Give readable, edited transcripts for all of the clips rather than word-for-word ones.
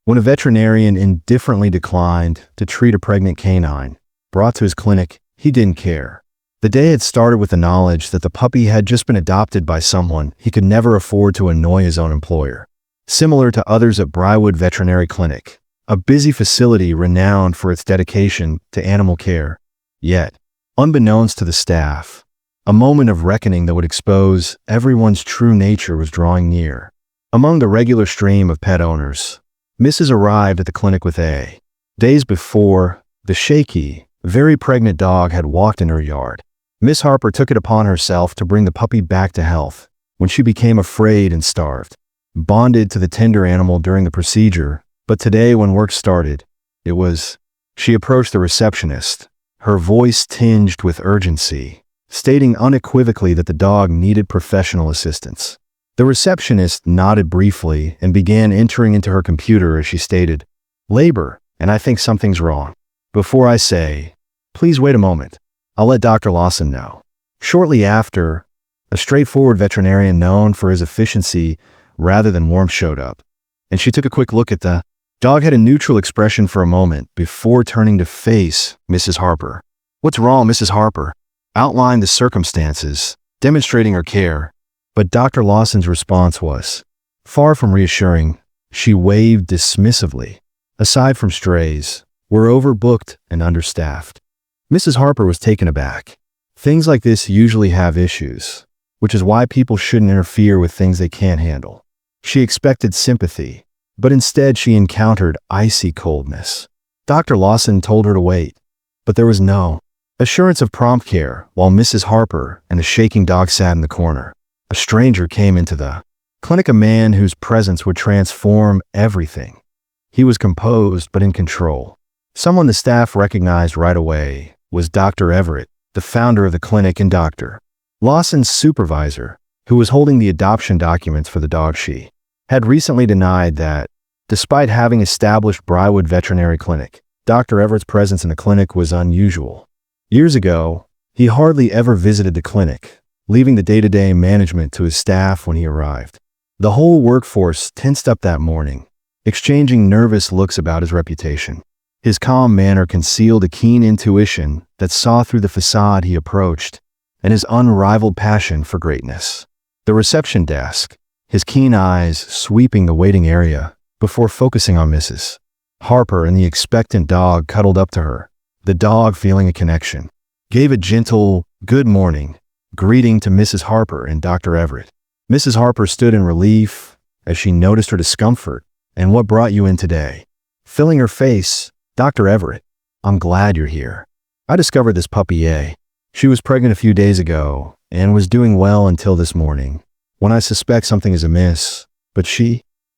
when a veterinarian indifferently declined to treat a pregnant canine brought to his clinic. He didn't care. The day had started with the knowledge that the puppy had just been adopted by someone he could never afford to annoy his own employer. Similar to others at Briarwood Veterinary Clinic, a busy facility renowned for its dedication to animal care. Yet, unbeknownst to the staff, a moment of reckoning that would expose everyone's true nature was drawing near. Among the regular stream of pet owners, Mrs. arrived at the clinic with A. Days before, the shaky, very pregnant dog had walked in her yard. Miss Harper took it upon herself to bring the puppy back to health when she became afraid and starved. Bonded to the tender animal during the procedure, but today when work started, she approached the receptionist, her voice tinged with urgency, stating unequivocally that the dog needed professional assistance. The receptionist nodded briefly and began entering into her computer as she stated, "Labor, and I think something's wrong. Before I say, please wait a moment. I'll let Dr. Lawson know." Shortly after, a straightforward veterinarian known for his efficiency rather than warmth showed up, and she took a quick look at the dog. Had a neutral expression for a moment before turning to face Mrs. Harper. "What's wrong, Mrs. Harper?" Outlined the circumstances, demonstrating her care, but Dr. Lawson's response was far from reassuring. She waved dismissively. "Aside from strays, we're overbooked and understaffed." Mrs. Harper was taken aback. Things like this usually have issues, which is why people shouldn't interfere with things they can't handle. She expected sympathy, but instead she encountered icy coldness. Dr. Lawson told her to wait, but there was no assurance of prompt care. While Mrs. Harper and the shaking dog sat in the corner, a stranger came into the clinic, a man whose presence would transform everything. He was composed but in control. Someone the staff recognized right away was Dr. Everett, the founder of the clinic and Dr. Lawson's supervisor, who was holding the adoption documents for the dog. She had recently denied that, despite having established Briarwood Veterinary Clinic, Dr. Everett's presence in the clinic was unusual. Years ago, he hardly ever visited the clinic, leaving the day-to-day management to his staff when he arrived. The whole workforce tensed up that morning, exchanging nervous looks about his reputation. His calm manner concealed a keen intuition that saw through the facade he approached, and his unrivaled passion for greatness. The reception desk, his keen eyes sweeping the waiting area before focusing on Mrs. Harper and the expectant dog cuddled up to her. The dog, feeling a connection, gave a gentle "good morning" greeting to Mrs. Harper and Dr. Everett. Mrs. Harper stood in relief as she noticed her discomfort. "And what brought you in today?" Filling her face, "Dr. Everett, I'm glad you're here. I discovered this puppy A. She was pregnant a few days ago and was doing well until this morning, when I suspect something is amiss, but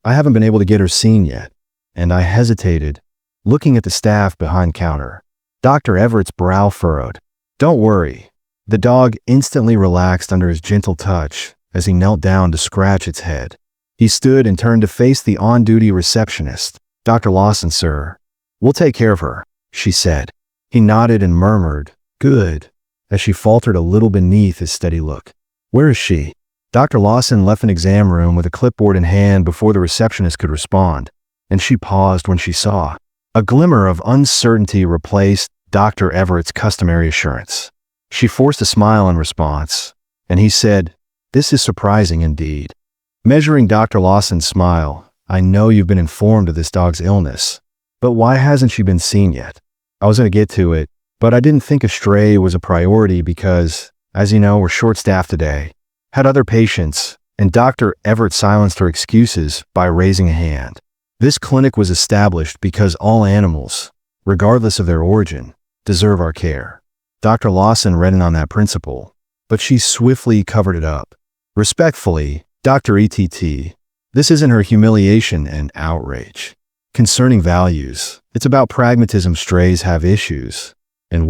I haven't been able to get her seen yet." And I hesitated, looking at the staff behind counter. Dr. Everett's brow furrowed. "Don't worry." The dog instantly relaxed under his gentle touch as he knelt down to scratch its head. He stood and turned to face the on-duty receptionist. "Dr. Lawson, sir. We'll take care of her," she said. He nodded and murmured, "Good," as she faltered a little beneath his steady look. "Where is she?" Dr. Lawson left an exam room with a clipboard in hand before the receptionist could respond, and she paused when she saw a glimmer of uncertainty replaced Dr. Everett's customary assurance. She forced a smile in response, and he said, "This is surprising indeed." Measuring Dr. Lawson's smile, "I know you've been informed of this dog's illness, but why hasn't she been seen yet?" "I was going to get to it, but I didn't think a stray was a priority because, as you know, we're short-staffed today. Had other patients," and Dr. Everett silenced her excuses by raising a hand. "This clinic was established because all animals, regardless of their origin, deserve our care." Dr. Lawson read in on that principle, but she swiftly covered it up. "Respectfully, Dr. ETT, this isn't her humiliation and outrage concerning values. It's about pragmatism. Strays have issues, and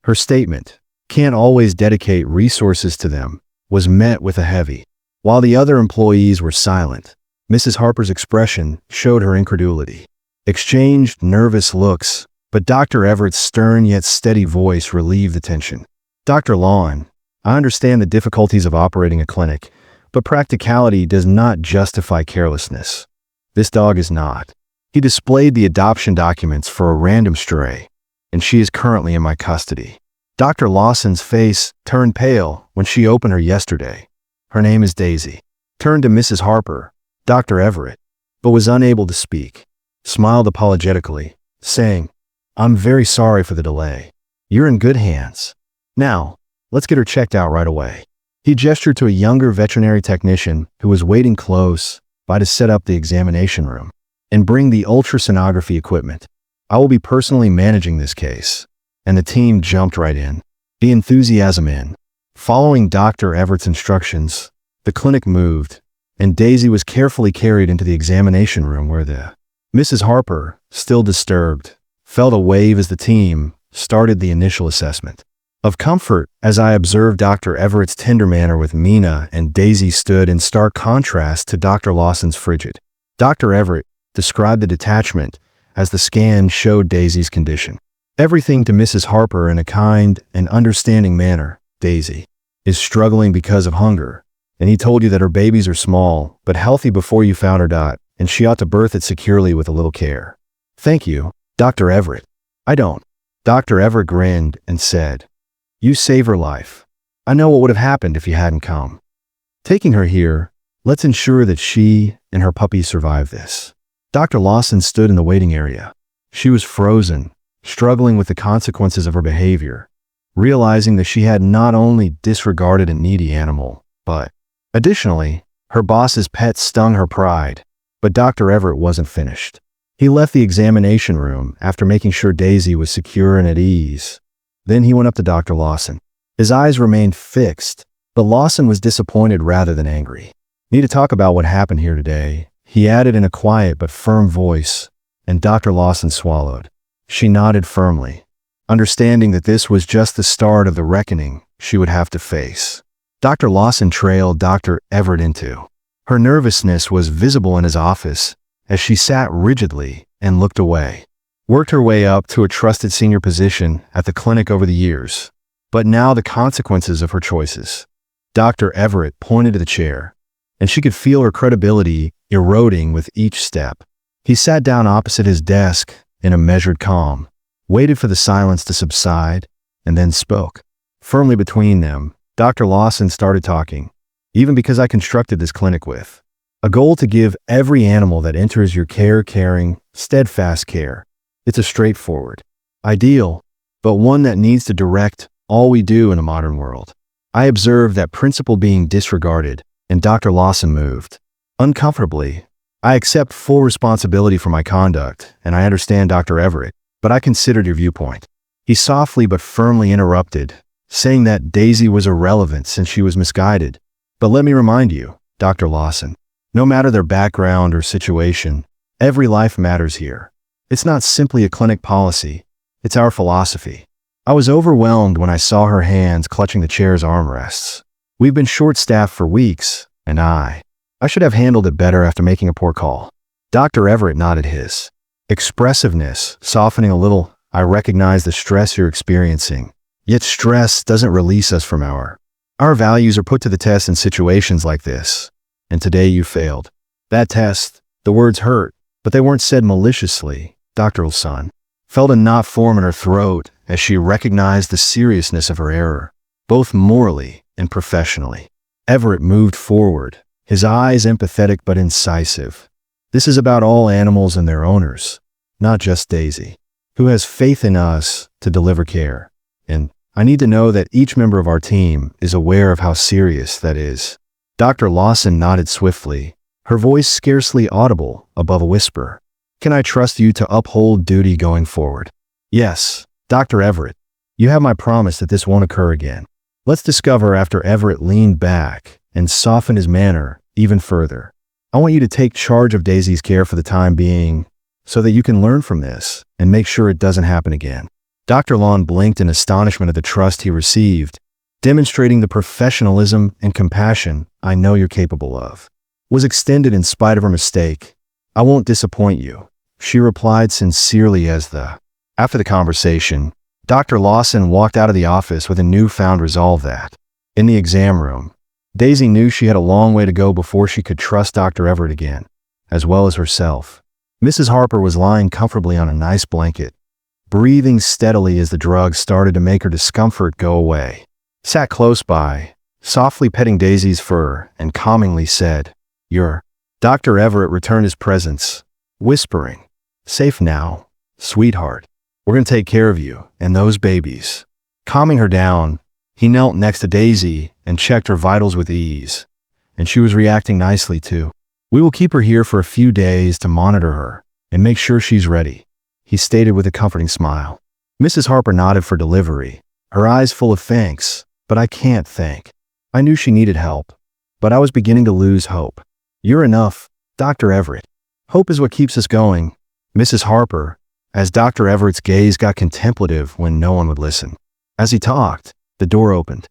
her statement, can't always dedicate resources to them, was met with a heavy. While the other employees were silent, Mrs. Harper's expression showed her incredulity. Exchanged nervous looks, but Dr. Everett's stern yet steady voice relieved the tension. "Dr. Lawn, I understand the difficulties of operating a clinic, but practicality does not justify carelessness. This dog is not He displayed the adoption documents for a random stray, and she is currently in my custody. Dr. Lawson's face turned pale when she opened her yesterday. Her name is Daisy. Turned to Mrs. Harper, Dr. Everett, but was unable to speak. Smiled apologetically, saying, "I'm very sorry for the delay. You're in good hands. Now, let's get her checked out right away." He gestured to a younger veterinary technician who was waiting close by to set up the examination room and bring the ultrasonography equipment. "I will be personally managing this case." And the team jumped right in, the enthusiasm in. Following Dr. Everett's instructions, the clinic moved, and Daisy was carefully carried into the examination room where the Mrs. Harper, still disturbed, felt a wave as the team started the initial assessment. Of comfort, as I observed Dr. Everett's tender manner with Mina, and Daisy stood in stark contrast to Dr. Lawson's frigid. Dr. Everett described the detachment as the scan showed Daisy's condition. Everything to Mrs. Harper in a kind and understanding manner. "Daisy is struggling because of hunger, and he told you that her babies are small but healthy before you found her, and she ought to birth it securely with a little care." "Thank you, Dr. Everett." "I don't." Dr. Everett grinned and said, "You save her life. I know what would have happened if you hadn't come. Taking her here, let's ensure that she and her puppy survive this." Dr. Lawson stood in the waiting area. She was frozen, struggling with the consequences of her behavior, realizing that she had not only disregarded a needy animal, but, additionally, her boss's pet stung her pride. But Dr. Everett wasn't finished. He left the examination room after making sure Daisy was secure and at ease. Then he went up to Dr. Lawson. His eyes remained fixed, but Lawson was disappointed rather than angry. "Need to talk about what happened here today," he added in a quiet but firm voice, and Dr. Lawson swallowed. She nodded firmly, understanding that this was just the start of the reckoning she would have to face. Dr. Lawson trailed Dr. Everett into. Her nervousness was visible in his office as she sat rigidly and looked away. Worked her way up to a trusted senior position at the clinic over the years, but now the consequences of her choices. Dr. Everett pointed to the chair, and she could feel her credibility eroding with each step. He sat down opposite his desk in a measured calm, waited for the silence to subside, and then spoke. Firmly between them, Dr. Lawson started talking. "Even because I constructed this clinic with a goal to give every animal that enters your care caring, steadfast care. It's a straightforward ideal, but one that needs to direct all we do in a modern world. I observed that principle being disregarded, and Dr. Lawson moved. Uncomfortably, I accept full responsibility for my conduct, and I understand Dr. Everett, but I considered your viewpoint." He softly but firmly interrupted, saying that Daisy was irrelevant since she was misguided. "But let me remind you, Dr. Lawson, no matter their background or situation, every life matters here. It's not simply a clinic policy, it's our philosophy." I was overwhelmed when I saw her hands clutching the chair's armrests. "We've been short-staffed for weeks, and I should have handled it better after making a poor call." Dr. Everett nodded, his expressiveness softening a little. "I recognize the stress you're experiencing, yet stress doesn't release us from our values are put to the test in situations like this, and today you failed that test." The words hurt, but they weren't said maliciously. Dr. Lawson felt a knot form in her throat as she recognized the seriousness of her error, both morally and professionally. Everett moved forward, his eyes empathetic but incisive. "This is about all animals and their owners, not just Daisy, who has faith in us to deliver care. And I need to know that each member of our team is aware of how serious that is." Dr. Lawson nodded swiftly, her voice scarcely audible above a whisper. "Can I trust you to uphold duty going forward?" "Yes, Dr. Everett. You have my promise that this won't occur again." "Let's discover." After Everett leaned back and softened his manner even further. "I want you to take charge of Daisy's care for the time being so that you can learn from this and make sure it doesn't happen again." Dr. Lawson blinked in astonishment at the trust he received, demonstrating the professionalism and compassion I know you're capable of. Was extended in spite of her mistake. "I won't disappoint you," she replied sincerely After the conversation, Dr. Lawson walked out of the office with a newfound resolve that, in the exam room, Daisy knew she had a long way to go before she could trust Dr. Everett again, as well as herself. Mrs. Harper was lying comfortably on a nice blanket, breathing steadily as the drugs started to make her discomfort go away. Sat close by, softly petting Daisy's fur, and calmingly said, "You're—" Dr. Everett returned his presence, whispering, "Safe now, sweetheart. We're going to take care of you and those babies." Calming her down, he knelt next to Daisy and checked her vitals with ease, and she was reacting nicely too. "We will keep her here for a few days to monitor her and make sure she's ready," he stated with a comforting smile. Mrs. Harper nodded for delivery, her eyes full of thanks, but I can't thank. I knew she needed help, but I was beginning to lose hope. "You're enough, Dr. Everett. Hope is what keeps us going." Mrs. Harper, as Dr. Everett's gaze got contemplative when no one would listen. As he talked, the door opened.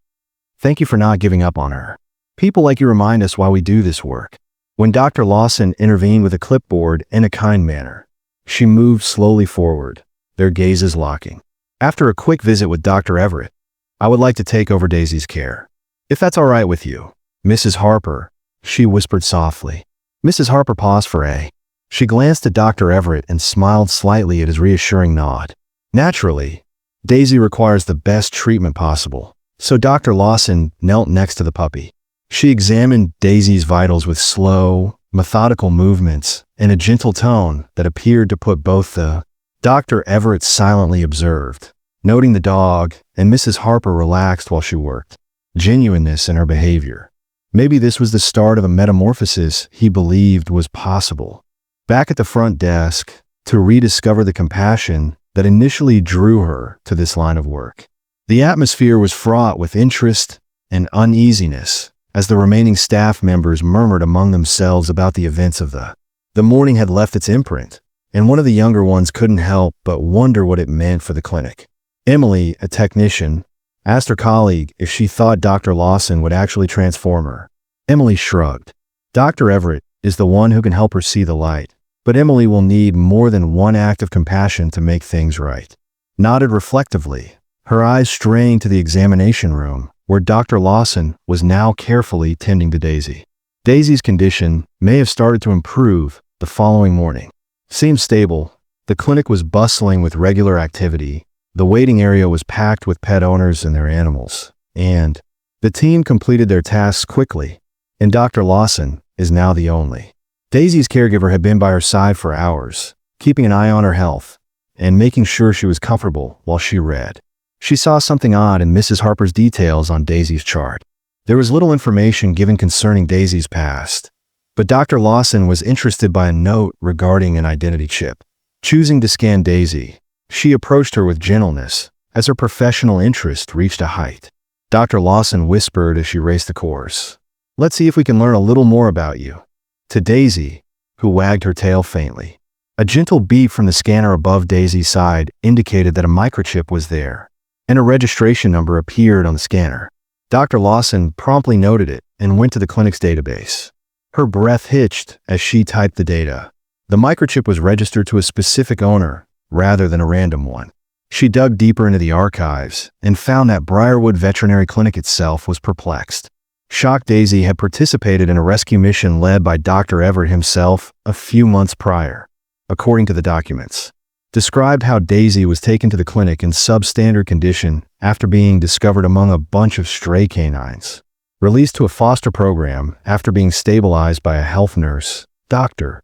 "Thank you for not giving up on her. People like you remind us why we do this work." When Dr. Lawson intervened with a clipboard in a kind manner, she moved slowly forward, their gazes locking. "After a quick visit with Dr. Everett, I would like to take over Daisy's care. If that's all right with you, Mrs. Harper," she whispered softly. Mrs. Harper paused for a. She glanced at Dr. Everett and smiled slightly at his reassuring nod. Naturally, Daisy requires the best treatment possible, so Dr. Lawson knelt next to the puppy. She examined Daisy's vitals with slow, methodical movements and a gentle tone that appeared to put both the. Dr. Everett silently observed, noting the dog, and Mrs. Harper relaxed while she worked. Genuineness in her behavior. Maybe this was the start of a metamorphosis he believed was possible. Back at the front desk, to rediscover the compassion that initially drew her to this line of work. The atmosphere was fraught with interest and uneasiness as the remaining staff members murmured among themselves about the events of the morning had left its imprint, and one of the younger ones couldn't help but wonder what it meant for the clinic. Emily, a technician, asked her colleague if she thought Dr. Lawson would actually transform her. Emily shrugged. "Dr. Everett is the one who can help her see the light, but Emily will need more than one act of compassion to make things right." Nodded reflectively, her eyes straying to the examination room, where Dr. Lawson was now carefully tending to Daisy. Daisy's condition may have started to improve the following morning. Seemed stable. The clinic was bustling with regular activity. The waiting area was packed with pet owners and their animals, and the team completed their tasks quickly, and Dr. Lawson is now the only. Daisy's caregiver had been by her side for hours, keeping an eye on her health and making sure she was comfortable while she read. She saw something odd in Mrs. Harper's details on Daisy's chart. There was little information given concerning Daisy's past, but Dr. Lawson was interested by a note regarding an identity chip. Choosing to scan Daisy, she approached her with gentleness as her professional interest reached a height. Dr. Lawson whispered as she raced the course, "Let's see if we can learn a little more about you." To Daisy, who wagged her tail faintly. A gentle beep from the scanner above Daisy's side indicated that a microchip was there, and a registration number appeared on the scanner. Dr. Lawson promptly noted it and went to the clinic's database. Her breath hitched as she typed the data. The microchip was registered to a specific owner rather than a random one. She dug deeper into the archives and found that Briarwood Veterinary Clinic itself was perplexed. Shocked Daisy had participated in a rescue mission led by Dr. Everett himself a few months prior, according to the documents. Described how Daisy was taken to the clinic in substandard condition after being discovered among a bunch of stray canines. Released to a foster program after being stabilized by a health nurse. Dr.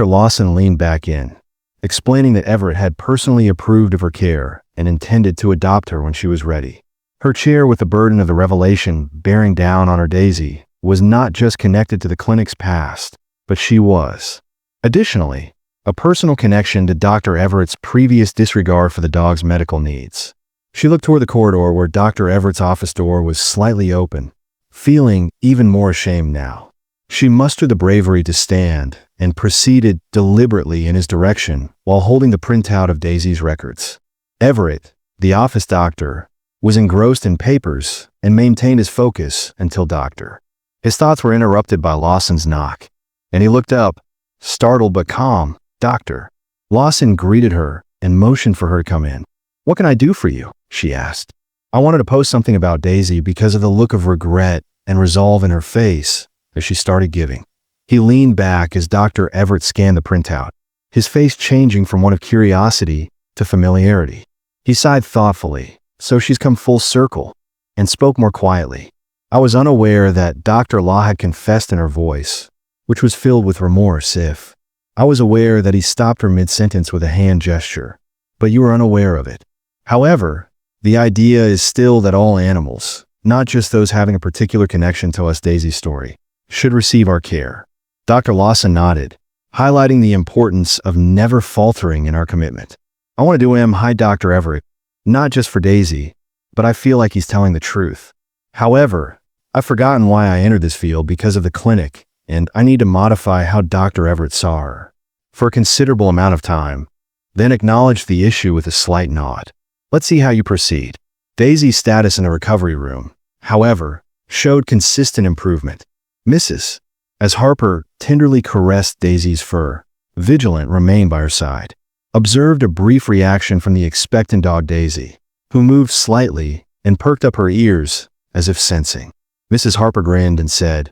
Lawson leaned back in, explaining that Everett had personally approved of her care and intended to adopt her when she was ready. Her chair with the burden of the revelation bearing down on her Daisy was not just connected to the clinic's past, but she was, additionally, a personal connection to Dr. Everett's previous disregard for the dog's medical needs. She looked toward the corridor where Dr. Everett's office door was slightly open, feeling even more ashamed now. She mustered the bravery to stand and proceeded deliberately in his direction while holding the printout of Daisy's records. Everett, the office doctor, was engrossed in papers and maintained his focus until Dr. His thoughts were interrupted by Lawson's knock, and he looked up, startled but calm. "Doctor." Lawson greeted her and motioned for her to come in. "What can I do for you?" she asked. "I wanted to post something about Daisy because of the look of regret and resolve in her face as she started giving." He leaned back as Dr. Everett scanned the printout, his face changing from one of curiosity to familiarity. He sighed thoughtfully. "So she's come full circle," and spoke more quietly. I was unaware that Dr. Law had confessed in her voice, which was filled with remorse. If I was aware that he stopped her mid-sentence with a hand gesture, but you were unaware of it. However, the idea is still that all animals, not just those having a particular connection to us Daisy's story, should receive our care. Dr. Lawson nodded, highlighting the importance of never faltering in our commitment. I want to do hi Dr. Everett, not just for Daisy, but I feel like he's telling the truth. However, I've forgotten why I entered this field because of the clinic, and I need to modify how Dr. Everett saw her. For a considerable amount of time, then acknowledged the issue with a slight nod. Let's see how you proceed. Daisy's status in the recovery room, however, showed consistent improvement. Mrs. As Harper tenderly caressed Daisy's fur, vigilant remained by her side, observed a brief reaction from the expectant dog Daisy, who moved slightly and perked up her ears as if sensing. Mrs. Harper grinned and said,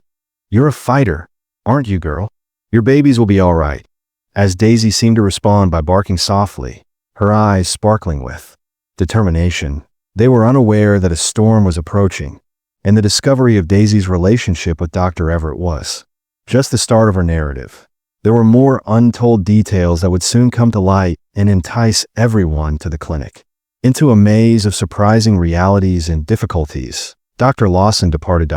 "You're a fighter, aren't you, girl? Your babies will be all right." As Daisy seemed to respond by barking softly, her eyes sparkling with determination, they were unaware that a storm was approaching, and the discovery of Daisy's relationship with Dr. Everett was just the start of her narrative. There were more untold details that would soon come to light and entice everyone to the clinic. Into a maze of surprising realities and difficulties, Dr. Lawson departed.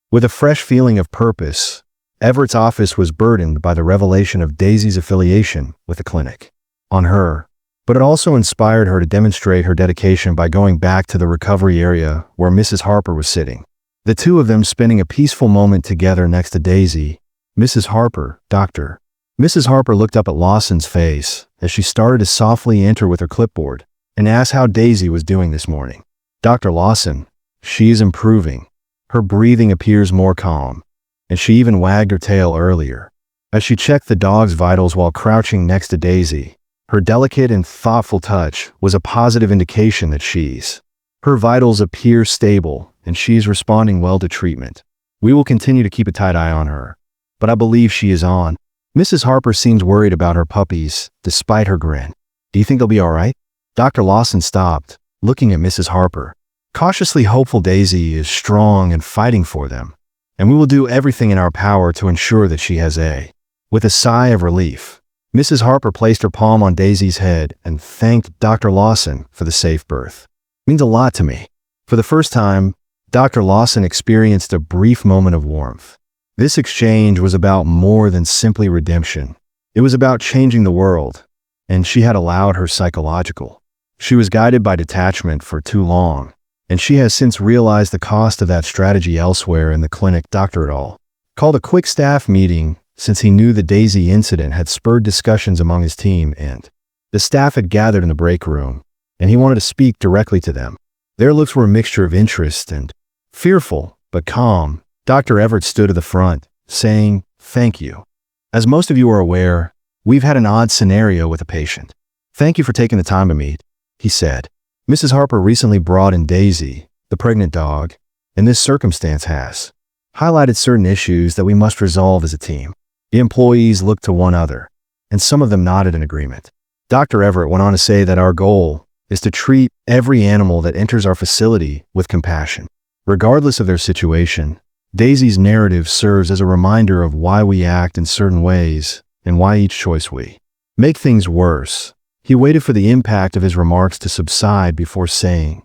With a fresh feeling of purpose, Everett's office was burdened by the revelation of Daisy's affiliation with the clinic. On her, but it also inspired her to demonstrate her dedication by going back to the recovery area where Mrs. Harper was sitting. The two of them spending a peaceful moment together next to Daisy. "Mrs. Harper, doctor." Mrs. Harper looked up at Lawson's face as she started to softly enter with her clipboard and asked how Daisy was doing this morning. "Dr. Lawson, she is improving. Her breathing appears more calm, and she even wagged her tail earlier." As she checked the dog's vitals while crouching next to Daisy, her delicate and thoughtful touch was a positive indication that her vitals appear stable and she's responding well to treatment. "We will continue to keep a tight eye on her, but I believe she is on." Mrs. Harper seems worried about her puppies, despite her grin. "Do you think they'll be all right?" Dr. Lawson stopped, looking at Mrs. Harper, cautiously hopeful. "Daisy is strong and fighting for them, and we will do everything in our power to ensure that she has a." With a sigh of relief, Mrs. Harper placed her palm on Daisy's head and thanked Dr. Lawson for the safe birth. "It means a lot to me." For the first time, Dr. Lawson experienced a brief moment of warmth. This exchange was about more than simply redemption. It was about changing the world, and she had allowed her psychological. She was guided by detachment for too long, and she has since realized the cost of that strategy elsewhere in the clinic. Dr. et al. Called a quick staff meeting since he knew the Daisy incident had spurred discussions among his team, and the staff had gathered in the break room, and he wanted to speak directly to them. Their looks were a mixture of interest and fearful, but calm. Dr. Everett stood at the front, saying, "Thank you. As most of you are aware, we've had an odd scenario with a patient. Thank you for taking the time to meet," he said. "Mrs. Harper recently brought in Daisy, the pregnant dog, and this circumstance has highlighted certain issues that we must resolve as a team." The employees looked to one another, and some of them nodded in agreement. Dr. Everett went on to say that our goal is to treat every animal that enters our facility with compassion. Regardless of their situation, Daisy's narrative serves as a reminder of why we act in certain ways and why each choice we make things worse. He waited for the impact of his remarks to subside before saying,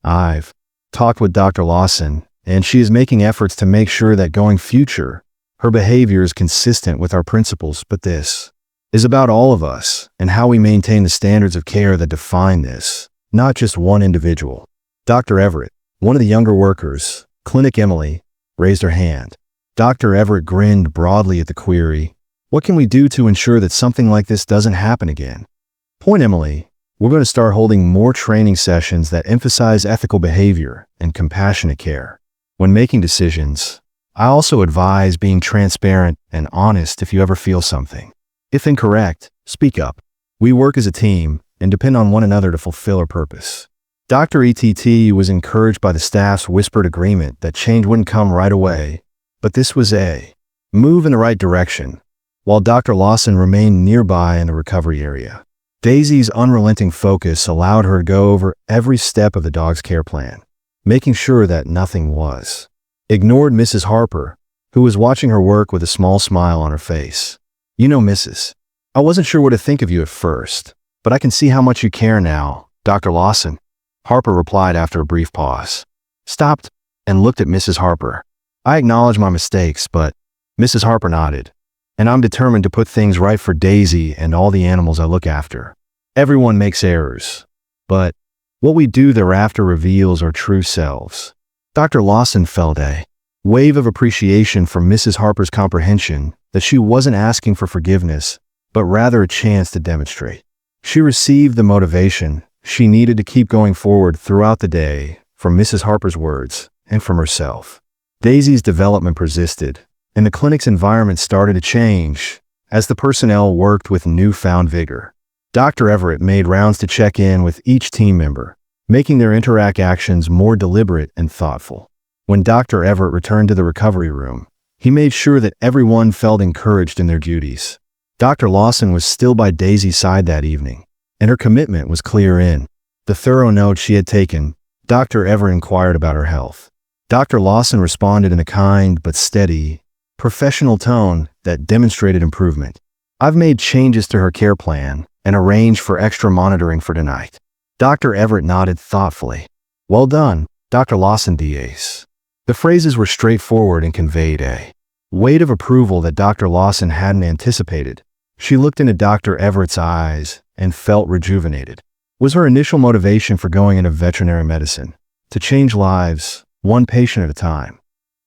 "I've talked with Dr. Lawson, and she is making efforts to make sure that going future, her behavior is consistent with our principles, but this is about all of us and how we maintain the standards of care that define this, not just one individual." Dr. Everett, one of the younger workers, Clinic Emily, raised her hand. Dr. Everett grinned broadly at the query, "What can we do to ensure that something like this doesn't happen again?" Point Emily, we're going to start holding more training sessions that emphasize ethical behavior and compassionate care. When making decisions, I also advise being transparent and honest if you ever feel something. If incorrect, speak up. We work as a team and depend on one another to fulfill our purpose. Dr. ETT was encouraged by the staff's whispered agreement that change wouldn't come right away, but this was a move in the right direction. while Dr. Lawson remained nearby in the recovery area. Daisy's unrelenting focus allowed her to go over every step of the dog's care plan, making sure that nothing was ignored. Mrs. Harper, who was watching her work with a small smile on her face. "You know, Mrs., I wasn't sure what to think of you at first, but I can see how much you care now, Dr. Lawson," Harper replied after a brief pause. Stopped and looked at Mrs. Harper. "I acknowledge my mistakes, but..." Mrs. Harper nodded. "And I'm determined to put things right for Daisy and all the animals I look after. Everyone makes errors, but what we do thereafter reveals our true selves." Dr. Lawson felt a wave of appreciation from Mrs. Harper's comprehension that she wasn't asking for forgiveness, but rather a chance to demonstrate. She received the motivation she needed to keep going forward throughout the day from Mrs. Harper's words and from herself. Daisy's development persisted, and the clinic's environment started to change as the personnel worked with newfound vigor. Dr. Everett made rounds to check in with each team member, making their interactions more deliberate and thoughtful. When Dr. Everett returned to the recovery room, he made sure that everyone felt encouraged in their duties. Dr. Lawson was still by Daisy's side that evening, and her commitment was clear in the thorough notes she had taken. Dr. Everett inquired about her health. Dr. Lawson responded in a kind but steady, professional tone that demonstrated improvement. "I've made changes to her care plan and arranged for extra monitoring for tonight." Dr. Everett nodded thoughtfully. "Well done, Dr. Lawson D.A.S." The phrases were straightforward and conveyed a weight of approval that Dr. Lawson hadn't anticipated. She looked into Dr. Everett's eyes and felt rejuvenated. Was her initial motivation for going into veterinary medicine to change lives, one patient at a time?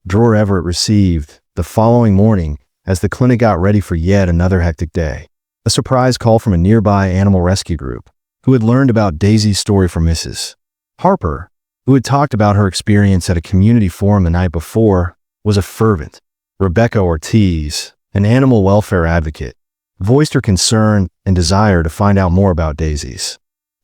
Dr. Everett received, the following morning, as the clinic got ready for yet another hectic day, a surprise call from a nearby animal rescue group who had learned about Daisy's story from Mrs. Harper, who had talked about her experience at a community forum the night before. Was a fervent. Rebecca Ortiz, an animal welfare advocate, voiced her concern and desire to find out more about Daisy's.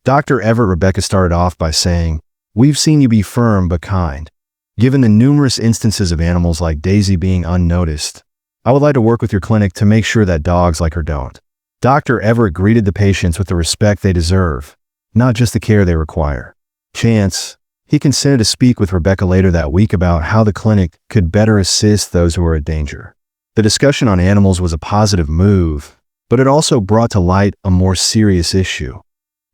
Dr. Everett Rebecca started off by saying, "We've seen you be firm but kind. Given the numerous instances of animals like Daisy being unnoticed, I would like to work with your clinic to make sure that dogs like her don't." Dr. Everett greeted the patients with the respect they deserve, not just the care they require. Chance, he consented to speak with Rebecca later that week about how the clinic could better assist those who are in danger. The discussion on animals was a positive move, but it also brought to light a more serious issue: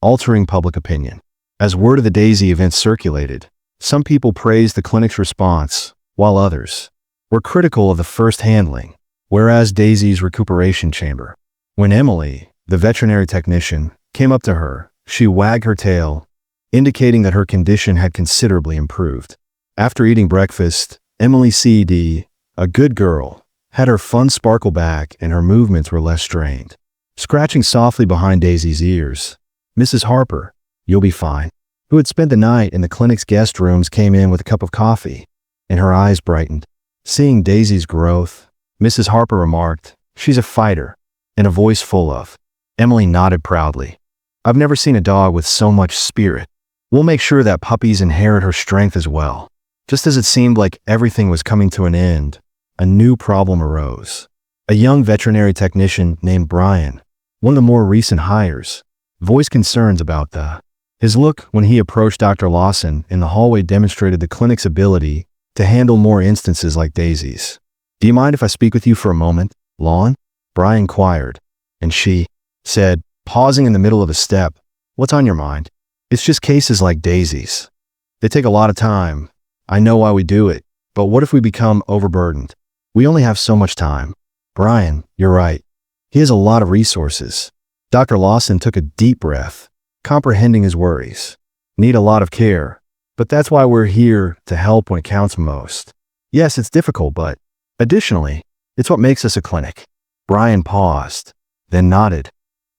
altering public opinion. As word of the Daisy event circulated, some people praised the clinic's response, while others were critical of the first handling, whereas Daisy's recuperation chamber. When Emily, the veterinary technician, came up to her, she wagged her tail, indicating that her condition had considerably improved. After eating breakfast, Emily C.D., a good girl, had her fun sparkle back and her movements were less strained. Scratching softly behind Daisy's ears, Mrs. Harper, "You'll be fine," who had spent the night in the clinic's guest rooms, came in with a cup of coffee, and her eyes brightened. Seeing Daisy's growth, Mrs. Harper remarked, "She's a fighter," in a voice full of. Emily nodded proudly. "I've never seen a dog with so much spirit. We'll make sure that puppies inherit her strength as well." Just as it seemed like everything was coming to an end, a new problem arose. A young veterinary technician named Brian, one of the more recent hires, voiced concerns about his look when he approached Dr. Lawson in the hallway demonstrated the clinic's ability to handle more instances like Daisy's. "Do you mind if I speak with you for a moment, Lon?" Brian inquired, and she said, pausing in the middle of a step, "What's on your mind?" "It's just cases like Daisy's. They take a lot of time. I know why we do it, but what if we become overburdened? We only have so much time." "Brian, you're right. He has a lot of resources." Dr. Lawson took a deep breath, comprehending his worries. "Need a lot of care, but that's why we're here to help when it counts most. Yes, it's difficult, but additionally, it's what makes us a clinic." Brian paused, then nodded.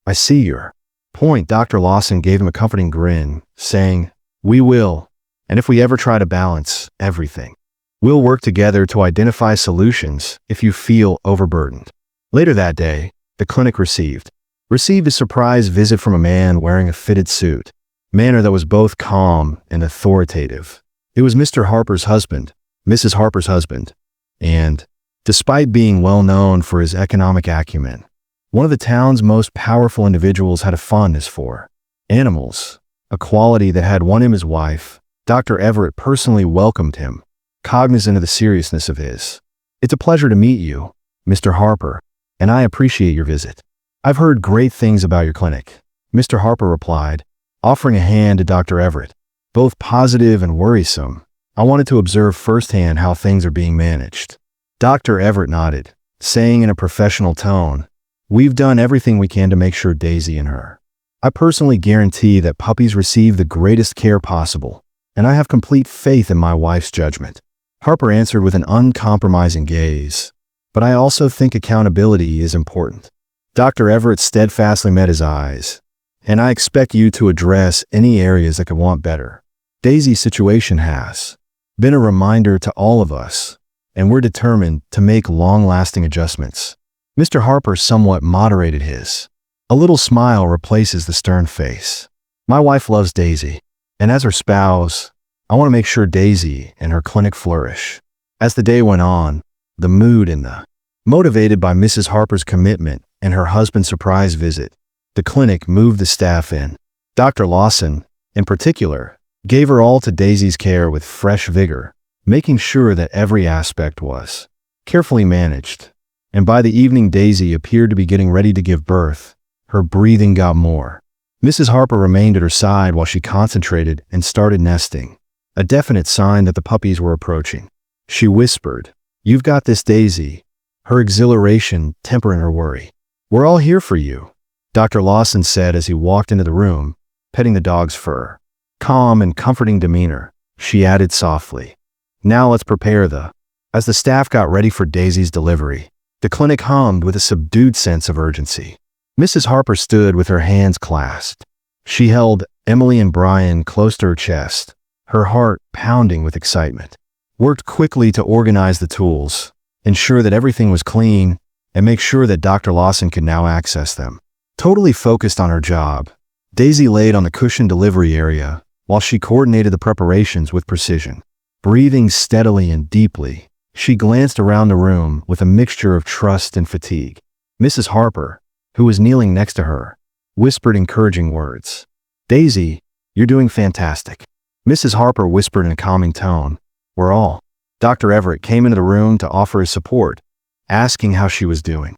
"I see your point." Dr. Lawson gave him a comforting grin, saying, "We will, and if we ever try to balance everything, we'll work together to identify solutions if you feel overburdened." Later that day, the clinic received a surprise visit from a man wearing a fitted suit, manner that was both calm and authoritative. It was Mr. Harper's husband, Mrs. Harper's husband, and Despite being well known for his economic acumen, one of the town's most powerful individuals had a fondness for animals, a quality that had won him his wife. Dr. Everett personally welcomed him, cognizant of the seriousness of his. "It's a pleasure to meet you, Mr. Harper, and I appreciate your visit. I've heard great things about your clinic," Mr. Harper replied, offering a hand to Dr. Everett. "Both positive and worrisome. I wanted to observe firsthand how things are being managed." Dr. Everett nodded, saying in a professional tone, "We've done everything we can to make sure Daisy and her. I personally guarantee that puppies receive the greatest care possible, and I have complete faith in my wife's judgment." Harper answered with an uncompromising gaze. "But I also think accountability is important." Dr. Everett steadfastly met his eyes. "And I expect you to address any areas that could want better. Daisy's situation has been a reminder to all of us, and we're determined to make long-lasting adjustments." Mr. Harper somewhat moderated his. A little smile replaces the stern face. "My wife loves Daisy, and as her spouse, I want to make sure Daisy and her clinic flourish." As the day went on, the mood in the motivated by Mrs. Harper's commitment and her husband's surprise visit, the clinic moved the staff in. Dr. Lawson, in particular, gave her all to Daisy's care with fresh vigor, making sure that every aspect was carefully managed. And by the evening Daisy appeared to be getting ready to give birth. Her breathing got more. Mrs. Harper remained at her side while she concentrated and started nesting, a definite sign that the puppies were approaching. She whispered, "You've got this, Daisy," her exhilaration tempering her worry. "We're all here for you," Dr. Lawson said as he walked into the room, petting the dog's fur. Calm and comforting demeanor, she added softly, "Now let's prepare the..." As the staff got ready for Daisy's delivery, the clinic hummed with a subdued sense of urgency. Mrs. Harper stood with her hands clasped. She held Emily and Brian close to her chest, her heart pounding with excitement. Worked quickly to organize the tools, ensure that everything was clean, and make sure that Dr. Lawson could now access them. Totally focused on her job, Daisy laid on the cushioned delivery area while she coordinated the preparations with precision. Breathing steadily and deeply, she glanced around the room with a mixture of trust and fatigue. Mrs. Harper, who was kneeling next to her, whispered encouraging words. "Daisy, you're doing fantastic." Mrs. Harper whispered in a calming tone, "We're all..." Dr. Everett came into the room to offer his support, asking how she was doing.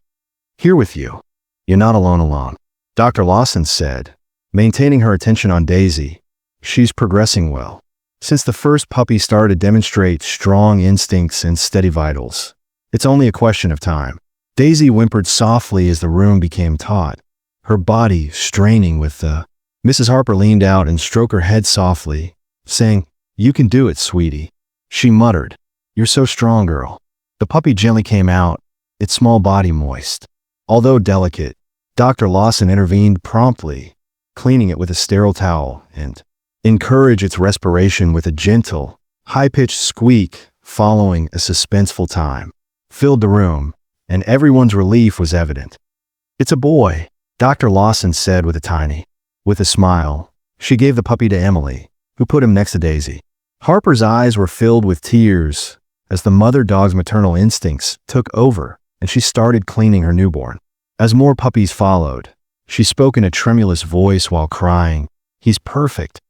"Here with you. You're not alone. Dr. Lawson said, maintaining her attention on Daisy. "She's progressing well. Since the first puppy started to demonstrate strong instincts and steady vitals, it's only a question of time." Daisy whimpered softly as the room became taut, her body straining with the... Mrs. Harper leaned out and stroked her head softly, saying, "You can do it, sweetie." She muttered, "You're so strong, girl." The puppy gently came out, its small body moist. Although delicate, Dr. Lawson intervened promptly, cleaning it with a sterile towel and encouraged its respiration with a gentle, high-pitched squeak following a suspenseful time. Filled the room, and everyone's relief was evident. "It's a boy," Dr. Lawson said with a smile. She gave the puppy to Emily, who put him next to Daisy. Harper's eyes were filled with tears as the mother dog's maternal instincts took over and she started cleaning her newborn. As more puppies followed, she spoke in a tremulous voice while crying, "He's perfect."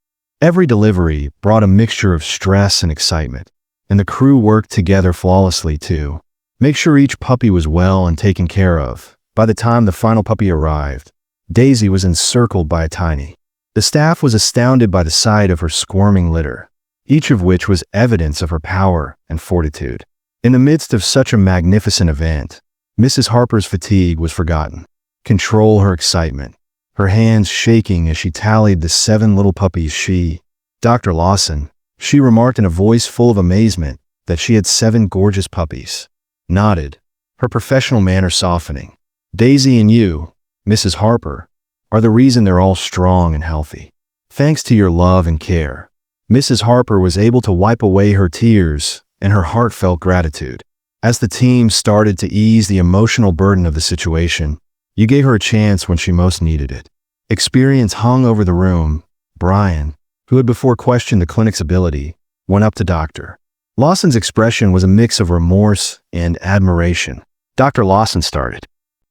Every delivery brought a mixture of stress and excitement, and the crew worked together flawlessly to make sure each puppy was well and taken care of. By the time the final puppy arrived, Daisy was encircled by a tiny. The staff was astounded by the sight of her squirming litter, each of which was evidence of her power and fortitude. In the midst of such a magnificent event, Mrs. Harper's fatigue was forgotten. Control her excitement, her hands shaking as she tallied the 7 little puppies Dr. Lawson, she remarked in a voice full of amazement that she had 7 gorgeous puppies. Nodded, her professional manner softening. "Daisy and you, Mrs. Harper, are the reason they're all strong and healthy. Thanks to your love and care." Mrs. Harper was able to wipe away her tears and her heartfelt gratitude. As the team started to ease the emotional burden of the situation, you gave her a chance when she most needed it. Experience hung over the room. Brian, who had before questioned the clinic's ability, went up to Dr. Lawson's expression was a mix of remorse and admiration. Dr. Lawson started.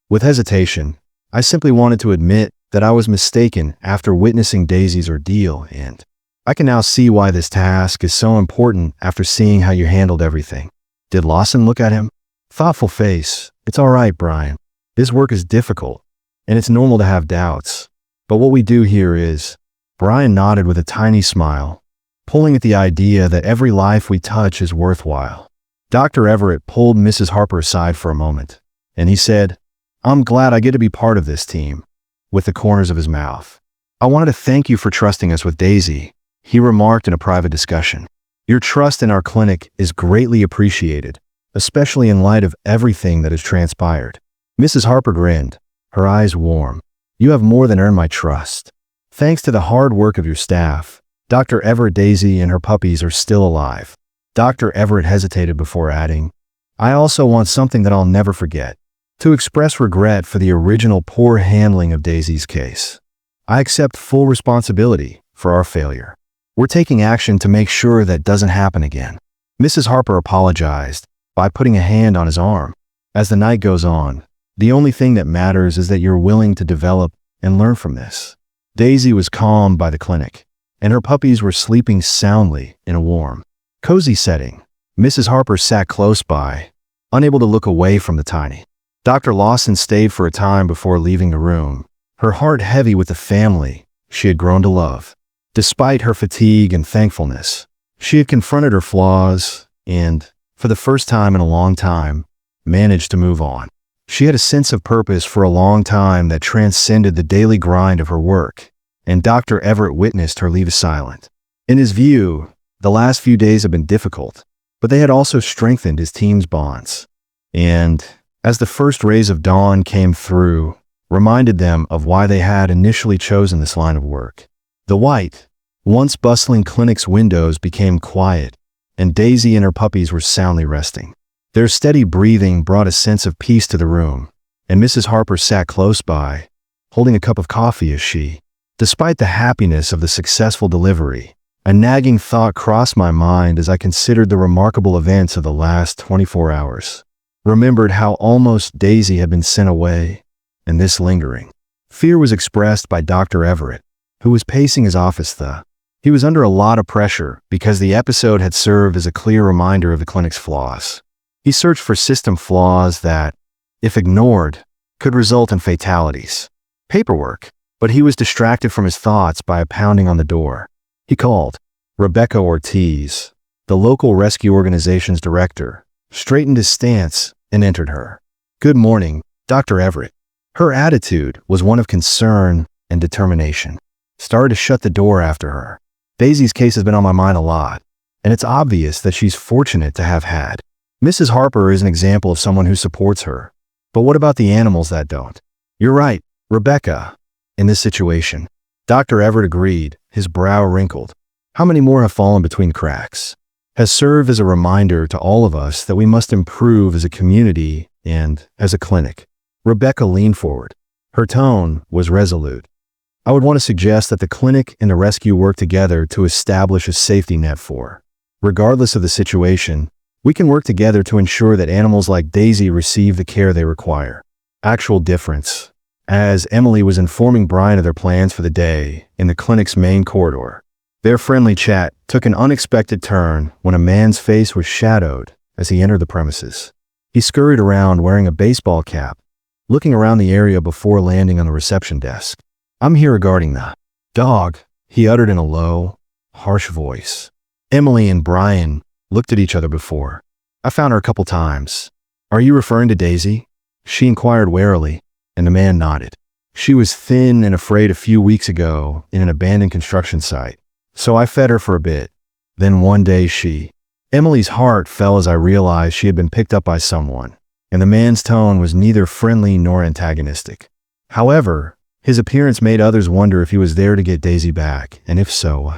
With hesitation, I simply wanted to admit that I was mistaken after witnessing Daisy's ordeal, and I can now see why this task is so important after seeing how you handled everything. Did Lawson look at him? Thoughtful face. It's all right, Brian. This work is difficult, and it's normal to have doubts. But what we do here is, Brian nodded with a tiny smile, pulling at the idea that every life we touch is worthwhile. Dr. Everett pulled Mrs. Harper aside for a moment, and he said, "I'm glad I get to be part of this team," with the corners of his mouth. "I wanted to thank you for trusting us with Daisy," he remarked in a private discussion. "Your trust in our clinic is greatly appreciated, especially in light of everything that has transpired." Mrs. Harper grinned, her eyes warm. "You have more than earned my trust. Thanks to the hard work of your staff, Dr. Everett, Daisy, and her puppies are still alive." Dr. Everett hesitated before adding, "I also want something that I'll never forget. To express regret for the original poor handling of Daisy's case. I accept full responsibility for our failure. We're taking action to make sure that doesn't happen again." Mrs. Harper apologized by putting a hand on his arm. "As the night goes on, the only thing that matters is that you're willing to develop and learn from this." Daisy was calmed by the clinic, and her puppies were sleeping soundly in a warm, cozy setting. Mrs. Harper sat close by, unable to look away from the tiny. Dr. Lawson stayed for a time before leaving the room, her heart heavy with the family she had grown to love. Despite her fatigue and thankfulness, she had confronted her flaws and, for the first time in a long time, managed to move on. She had a sense of purpose for a long time that transcended the daily grind of her work, and Dr. Everett witnessed her leave silent. In his view, the last few days had been difficult, but they had also strengthened his team's bonds. And, as the first rays of dawn came through, reminded them of why they had initially chosen this line of work. The white, once bustling clinic's windows became quiet, and Daisy and her puppies were soundly resting. Their steady breathing brought a sense of peace to the room, and Mrs. Harper sat close by, holding a cup of coffee as she, despite the happiness of the successful delivery, a nagging thought crossed my mind as I considered the remarkable events of the last 24 hours. Remembered how almost Daisy had been sent away, and this lingering fear was expressed by Dr. Everett, who was pacing his office. He was under a lot of pressure because the episode had served as a clear reminder of the clinic's flaws. He searched for system flaws that, if ignored, could result in fatalities. Paperwork, but he was distracted from his thoughts by a pounding on the door. He called. Rebecca Ortiz, the local rescue organization's director, straightened his stance and entered her. "Good morning, Dr. Everett." Her attitude was one of concern and determination. Started to shut the door after her. "Daisy's case has been on my mind a lot, and it's obvious that she's fortunate to have had. Mrs. Harper is an example of someone who supports her. But what about the animals that don't?" "You're right, Rebecca. In this situation." Dr. Everett agreed, his brow wrinkled. "How many more have fallen between cracks?" Has served as a reminder to all of us that we must improve as a community and as a clinic. Rebecca leaned forward. Her tone was resolute. "I would want to suggest that the clinic and the rescue work together to establish a safety net for. Regardless of the situation, we can work together to ensure that animals like Daisy receive the care they require." Actual difference. As Emily was informing Brian of their plans for the day in the clinic's main corridor, their friendly chat took an unexpected turn when a man's face was shadowed as he entered the premises. He scurried around wearing a baseball cap, looking around the area before landing on the reception desk. "I'm here regarding the dog," he uttered in a low, harsh voice. Emily and Brian looked at each other before. "I found her a couple times." "Are you referring to Daisy?" she inquired warily, and the man nodded. "She was thin and afraid a few weeks ago in an abandoned construction site, so I fed her for a bit. Then one day Emily's heart fell as I realized she had been picked up by someone, and the man's tone was neither friendly nor antagonistic. However, his appearance made others wonder if he was there to get Daisy back, and if so.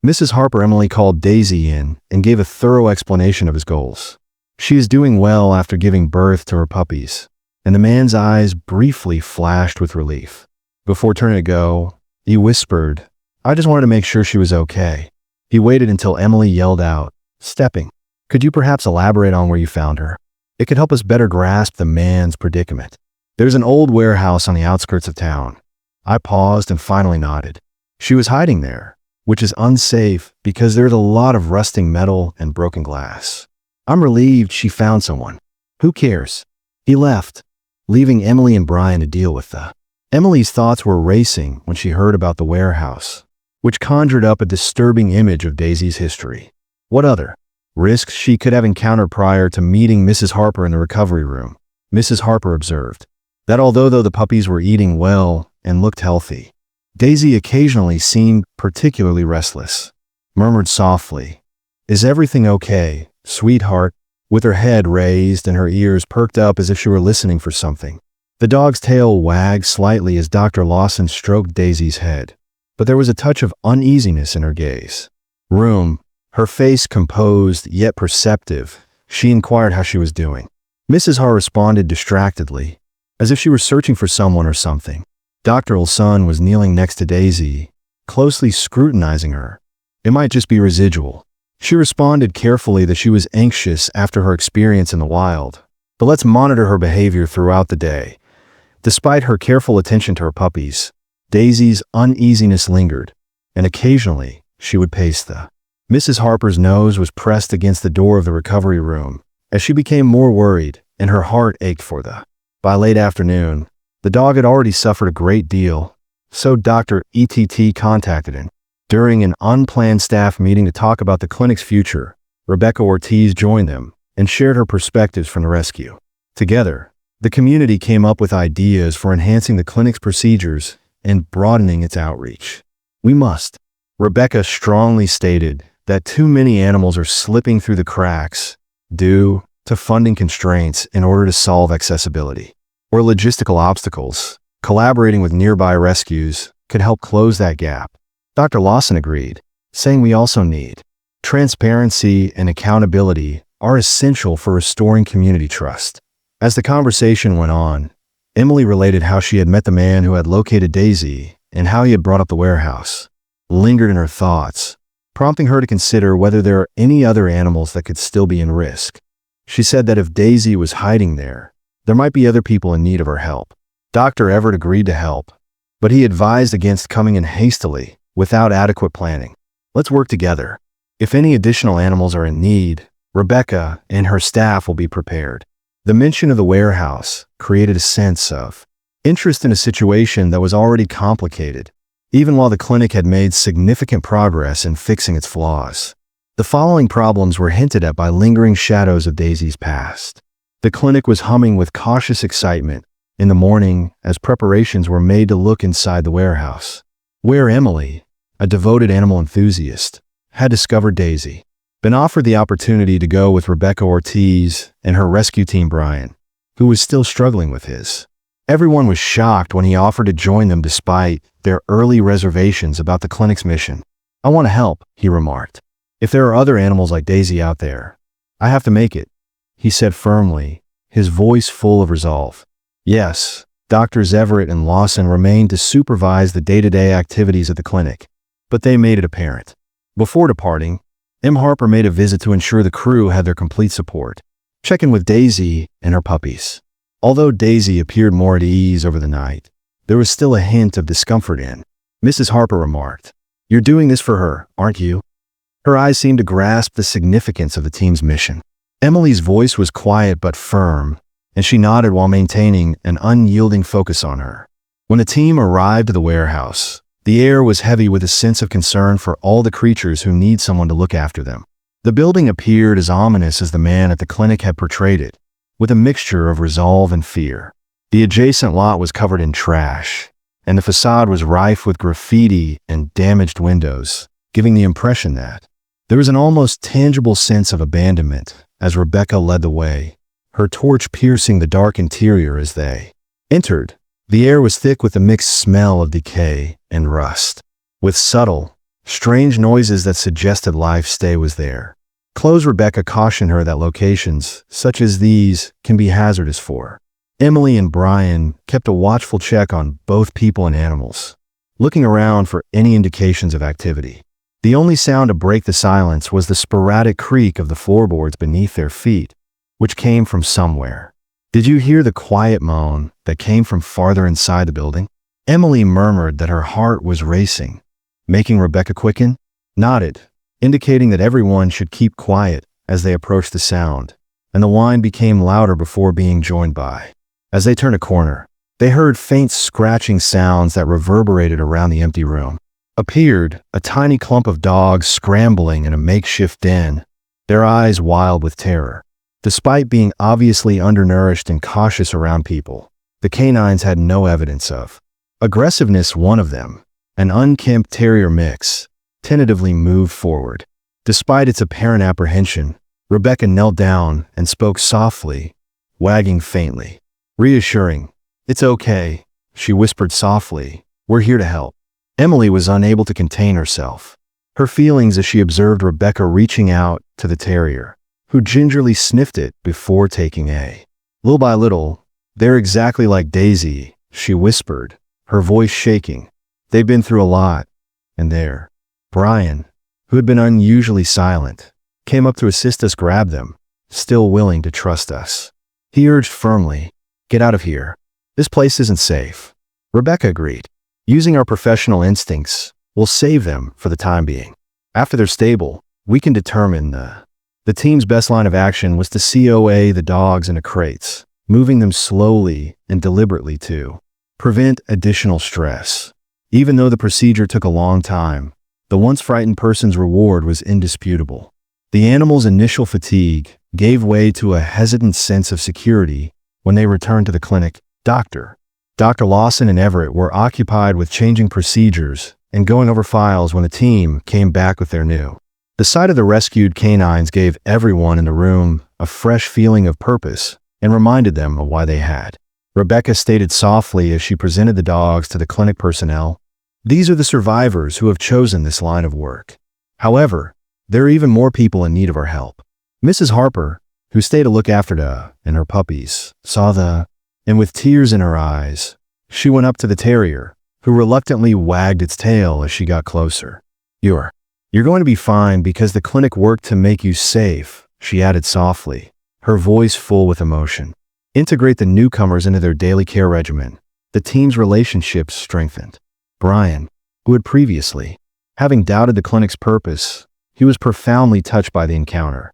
Mrs. Harper Emily called Daisy in and gave a thorough explanation of his goals. She is doing well after giving birth to her puppies, and the man's eyes briefly flashed with relief. Before turning to go, he whispered, "I just wanted to make sure she was okay." He waited until Emily yelled out, "Stepping." Could you perhaps elaborate on where you found her? It could help us better grasp the man's predicament. There's an old warehouse on the outskirts of town. I paused and finally nodded. She was hiding there, which is unsafe because there's a lot of rusting metal and broken glass. I'm relieved she found someone. Who cares? He left, leaving Emily and Brian to deal with the. Emily's thoughts were racing when she heard about the warehouse, which conjured up a disturbing image of Daisy's history. What other risks she could have encountered prior to meeting Mrs. Harper in the recovery room? Mrs. Harper observed that although the puppies were eating well and looked healthy, Daisy occasionally seemed particularly restless. Murmured softly, "Is everything okay, sweetheart?" with her head raised and her ears perked up as if she were listening for something. The dog's tail wagged slightly as Dr. Lawson stroked Daisy's head, but there was a touch of uneasiness in her gaze. Her face composed yet perceptive, she inquired how she was doing. Mrs. Harper responded distractedly, as if she were searching for someone or something. Dr. Olson was kneeling next to Daisy, closely scrutinizing her. It might just be residual. She responded carefully that she was anxious after her experience in the wild, but let's monitor her behavior throughout the day. Despite her careful attention to her puppies, Daisy's uneasiness lingered, and occasionally she would pace the. Mrs. Harper's nose was pressed against the door of the recovery room as she became more worried and her heart ached for the. By late afternoon, the dog had already suffered a great deal, so Dr. ETT contacted him. During an unplanned staff meeting to talk about the clinic's future, Rebecca Ortiz joined them and shared her perspectives from the rescue. Together, the community came up with ideas for enhancing the clinic's procedures and broadening its outreach. We must. Rebecca strongly stated that too many animals are slipping through the cracks due to funding constraints in order to solve accessibility or logistical obstacles. Collaborating with nearby rescues could help close that gap. Dr. Lawson agreed, saying we also need transparency and accountability are essential for restoring community trust. As the conversation went on, Emily related how she had met the man who had located Daisy and how he had brought up the warehouse. Lingered in her thoughts, prompting her to consider whether there are any other animals that could still be in risk. She said that if Daisy was hiding there might be other people in need of her help. Dr. Everett agreed to help, but he advised against coming in hastily without adequate planning. Let's work together. If any additional animals are in need, Rebecca and her staff will be prepared. The mention of the warehouse created a sense of interest in a situation that was already complicated, even while the clinic had made significant progress in fixing its flaws. The following problems were hinted at by lingering shadows of Daisy's past. The clinic was humming with cautious excitement in the morning as preparations were made to look inside the warehouse, where Emily, a devoted animal enthusiast, had discovered Daisy. Been offered the opportunity to go with Rebecca Ortiz and her rescue team Brian, who was still struggling with his. Everyone was shocked when he offered to join them despite their early reservations about the clinic's mission. "I want to help," he remarked. "If there are other animals like Daisy out there, I have to make it," he said firmly, his voice full of resolve. Yes, Drs. Everett and Lawson remained to supervise the day-to-day activities of the clinic, but they made it apparent. Before departing, M. Harper made a visit to ensure the crew had their complete support, check in with Daisy and her puppies. Although Daisy appeared more at ease over the night, there was still a hint of discomfort in. Mrs. Harper remarked, "You're doing this for her, aren't you?" Her eyes seemed to grasp the significance of the team's mission. Emily's voice was quiet but firm, and she nodded while maintaining an unyielding focus on her. When the team arrived at the warehouse, the air was heavy with a sense of concern for all the creatures who need someone to look after them. The building appeared as ominous as the man at the clinic had portrayed it, with a mixture of resolve and fear. The adjacent lot was covered in trash, and the facade was rife with graffiti and damaged windows, giving the impression that there was an almost tangible sense of abandonment as Rebecca led the way, her torch piercing the dark interior as they entered. The air was thick with a mixed smell of decay and rust, with subtle, strange noises that suggested life stay was there. Close Rebecca cautioned her that locations such as these can be hazardous for. Emily and Brian kept a watchful check on both people and animals, looking around for any indications of activity. The only sound to break the silence was the sporadic creak of the floorboards beneath their feet, which came from somewhere. Did you hear the quiet moan that came from farther inside the building? Emily murmured that her heart was racing, making Rebecca quicken, nodded, indicating that everyone should keep quiet as they approached the sound, and the whine became louder before being joined by. As they turned a corner, they heard faint scratching sounds that reverberated around the empty room. Appeared a tiny clump of dogs scrambling in a makeshift den, their eyes wild with terror. Despite being obviously undernourished and cautious around people, the canines had no evidence of aggressiveness. One of them, an unkempt terrier mix, tentatively moved forward. Despite its apparent apprehension, Rebecca knelt down and spoke softly, wagging faintly. Reassuring. "It's okay," she whispered softly. "We're here to help." Emily was unable to contain herself. Her feelings as she observed Rebecca reaching out to the terrier, who gingerly sniffed it before taking a. Little by little, "They're exactly like Daisy," she whispered, her voice shaking. "They've been through a lot." And there, Brian, who had been unusually silent, came up to assist us grab them, still willing to trust us. He urged firmly, "Get out of here. This place isn't safe." Rebecca agreed. "Using our professional instincts, we'll save them for the time being. After they're stable, we can determine The team's best line of action was to COA the dogs into crates, moving them slowly and deliberately to prevent additional stress. Even though the procedure took a long time, the once frightened person's reward was indisputable. The animals' initial fatigue gave way to a hesitant sense of security when they returned to the clinic. Dr. Lawson and Everett were occupied with changing procedures and going over files when the team came back with their new. The sight of the rescued canines gave everyone in the room a fresh feeling of purpose and reminded them of why they had. Rebecca stated softly as she presented the dogs to the clinic personnel, "These are the survivors who have chosen this line of work. However, there are even more people in need of our help." Mrs. Harper, who stayed to look after the and her puppies, saw and with tears in her eyes, she went up to the terrier, who reluctantly wagged its tail as she got closer. You're going to be fine because the clinic worked to make you safe," she added softly, her voice full with emotion. Integrate the newcomers into their daily care regimen. The team's relationships strengthened. Brian, who had previously, having doubted the clinic's purpose, he was profoundly touched by the encounter.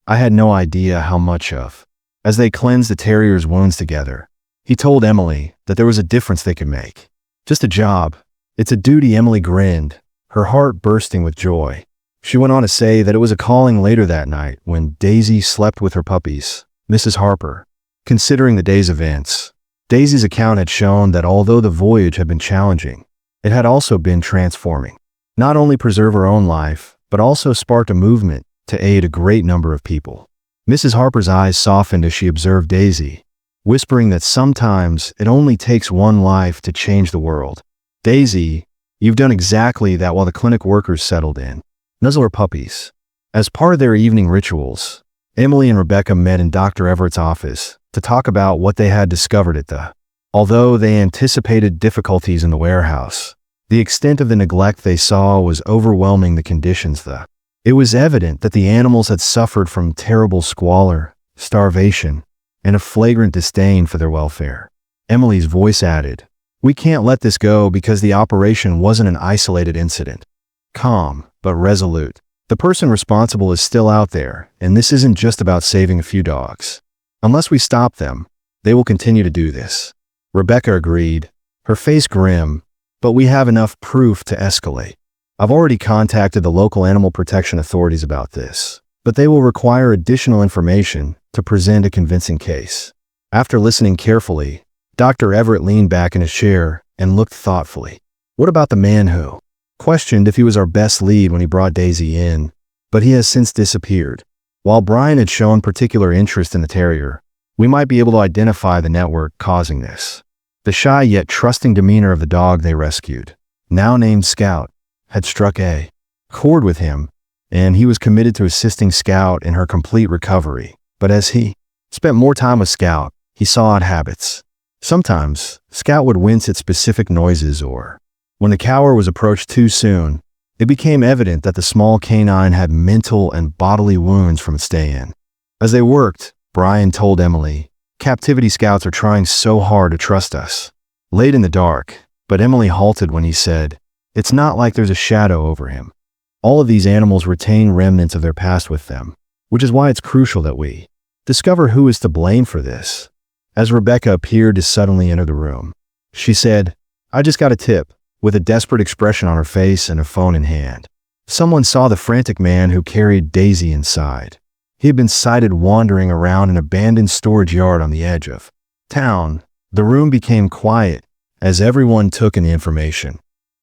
"I had no idea how much of." As they cleansed the terrier's wounds together, he told Emily that there was a difference they could make. "Just a job. It's a duty." Emily grinned, her heart bursting with joy. She went on to say that it was a calling later that night when Daisy slept with her puppies. Mrs. Harper, considering the day's events, Daisy's account had shown that although the voyage had been challenging, it had also been transforming. Not only preserved her own life, but also sparked a movement to aid a great number of people. Mrs. Harper's eyes softened as she observed Daisy, whispering that sometimes it only takes one life to change the world. "Daisy, you've done exactly that." While the clinic workers settled in, nuzzle her puppies. As part of their evening rituals, Emily and Rebecca met in Dr. Everett's office to talk about what they had discovered at Although they anticipated difficulties in the warehouse, the extent of the neglect they saw was overwhelming the conditions. It was evident that the animals had suffered from terrible squalor, starvation, and a flagrant disdain for their welfare. Emily's voice added, "We can't let this go because the operation wasn't an isolated incident." Calm, but resolute, the person responsible is still out there, and this isn't just about saving a few dogs. Unless we stop them, they will continue to do this. Rebecca agreed, her face grim, "But we have enough proof to escalate. I've already contacted the local animal protection authorities about this, but they will require additional information to present a convincing case." After listening carefully, Dr. Everett leaned back in his chair and looked thoughtfully. "What about the man who questioned if he was our best lead when he brought Daisy in, but he has since disappeared? While Brian had shown particular interest in the terrier, we might be able to identify the network causing this." The shy yet trusting demeanor of the dog they rescued, now named Scout, had struck a chord with him, and he was committed to assisting Scout in her complete recovery. But as he spent more time with Scout, he saw odd habits. Sometimes, Scout would wince at specific noises, or when the cower was approached too soon, It became evident that the small canine had mental and bodily wounds from its stay in. As they worked, Brian told Emily, "Captivity scouts are trying so hard to trust us." Late in the dark, but Emily halted when he said, "It's not like there's a shadow over him. All of these animals retain remnants of their past with them, which is why it's crucial that we discover who is to blame for this." As Rebecca appeared to suddenly enter the room, she said, "I just got a tip," with a desperate expression on her face and a phone in hand. Someone saw the frantic man who carried Daisy inside. He had been sighted wandering around an abandoned storage yard on the edge of town. The room became quiet as everyone took in the information.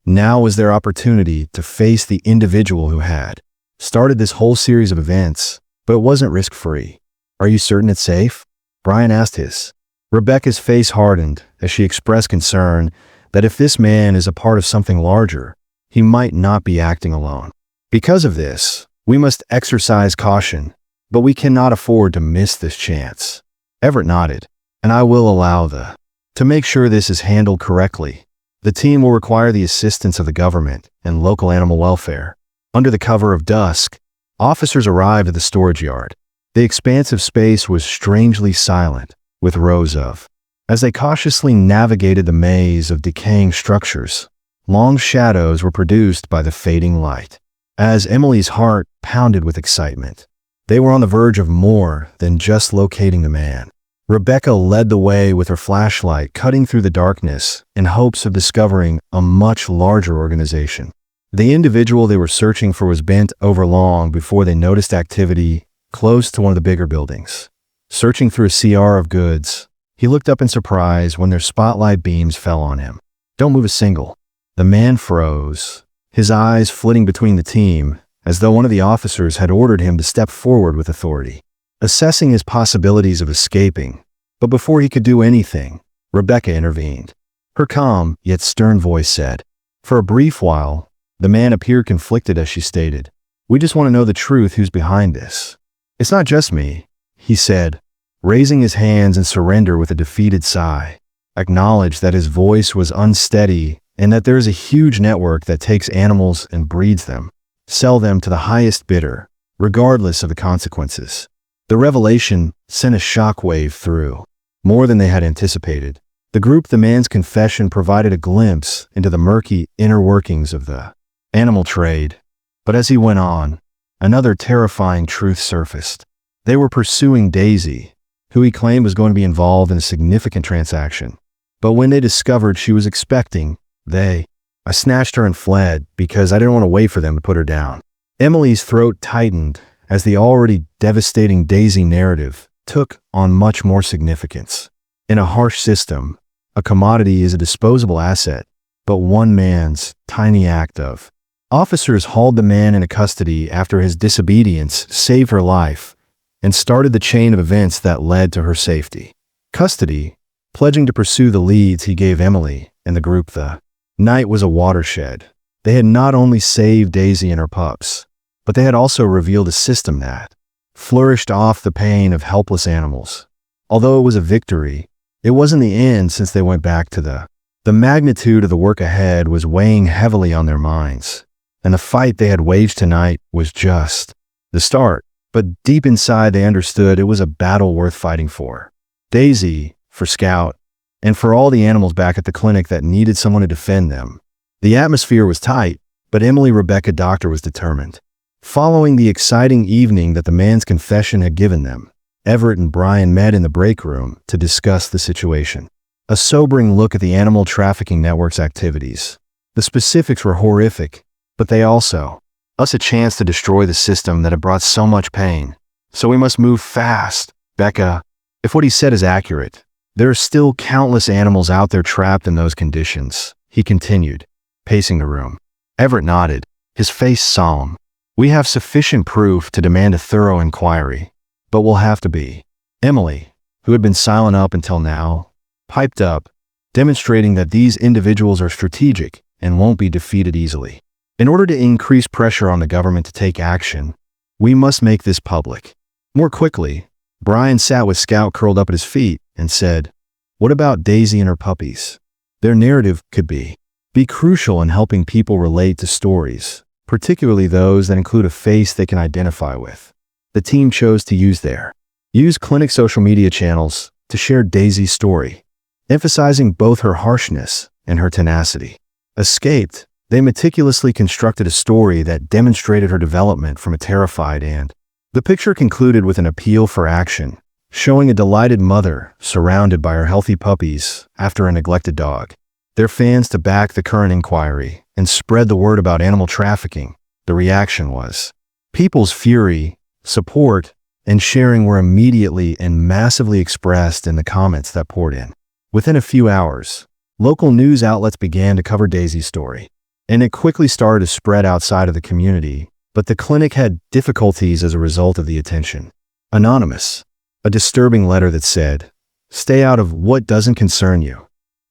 Now was their opportunity to face the individual who had started this whole series of events, but it wasn't risk-free. "Are you certain it's safe?" Brian asked his. Rebecca's face hardened as she expressed concern that if this man is a part of something larger, he might not be acting alone. "Because of this, we must exercise caution, but we cannot afford to miss this chance." Everett nodded, "And I will allow to make sure this is handled correctly. The team will require the assistance of the government and local animal welfare." Under the cover of dusk, officers arrived at the storage yard. The expansive space was strangely silent, with rows of. As they cautiously navigated the maze of decaying structures, long shadows were produced by the fading light. As Emily's heart pounded with excitement, they were on the verge of more than just locating the man. Rebecca led the way with her flashlight, cutting through the darkness in hopes of discovering a much larger organization. The individual they were searching for was bent over long before they noticed activity close to one of the bigger buildings. Searching through a CR of goods, he looked up in surprise when their spotlight beams fell on him. "Don't move a single." The man froze, his eyes flitting between the team, as though one of the officers had ordered him to step forward with authority, assessing his possibilities of escaping. But before he could do anything, Rebecca intervened. Her calm, yet stern voice said. For a brief while, the man appeared conflicted as she stated, "We just want to know the truth who's behind this." "It's not just me," he said, raising his hands in surrender with a defeated sigh. Acknowledged that his voice was unsteady and that there is a huge network that takes animals and breeds them, sell them to the highest bidder, regardless of the consequences. The revelation sent a shockwave through more than they had anticipated. The group the man's confession provided a glimpse into the murky inner workings of the animal trade. But as he went on, another terrifying truth surfaced. They were pursuing Daisy, who he claimed was going to be involved in a significant transaction. But when they discovered she was expecting, I snatched her and fled because I didn't want to wait for them to put her down. Emily's throat tightened as the already devastating Daisy narrative took on much more significance. In a harsh system, a commodity is a disposable asset, but one man's tiny act of. Officers hauled the man into custody after his disobedience saved her life and started the chain of events that led to her safety. Custody, pledging to pursue the leads he gave Emily and the group. The night was a watershed. They had not only saved Daisy and her pups, but they had also revealed a system that flourished off the pain of helpless animals. Although it was a victory, it wasn't the end since they went back to the magnitude of the work ahead was weighing heavily on their minds, and the fight they had waged tonight was just the start. But deep inside they understood it was a battle worth fighting for. Daisy, for Scout, and for all the animals back at the clinic that needed someone to defend them. The atmosphere was tight, but Emily Rebecca Doctor was determined. Following the exciting evening that the man's confession had given them, Everett and Brian met in the break room to discuss the situation. A sobering look at the animal trafficking network's activities. The specifics were horrific, but they also us a chance to destroy the system that had brought so much pain. So we must move fast, Becca. If what he said is accurate, there are still countless animals out there trapped in those conditions, he continued, pacing the room. Everett nodded, his face solemn. We have sufficient proof to demand a thorough inquiry, but we'll have to be. Emily, who had been silent up until now, piped up, demonstrating that these individuals are strategic and won't be defeated easily. In order to increase pressure on the government to take action, we must make this public. More quickly, Brian sat with Scout curled up at his feet and said, "What about Daisy and her puppies? Their narrative could be crucial in helping people relate to stories particularly those that include a face they can identify with. The team chose to use clinic social media channels to share Daisy's story, emphasizing both her harshness and her tenacity. Escaped, they meticulously constructed a story that demonstrated her development from a terrified and the picture concluded with an appeal for action, showing a delighted mother surrounded by her healthy puppies after a neglected dog. Their fans to back the current inquiry and spread the word about animal trafficking. The reaction was people's fury, support, and sharing were immediately and massively expressed in the comments that poured in. Within a few hours, local news outlets began to cover Daisy's story, and it quickly started to spread outside of the community, but the clinic had difficulties as a result of the attention. Anonymous, a disturbing letter that said, "Stay out of what doesn't concern you,"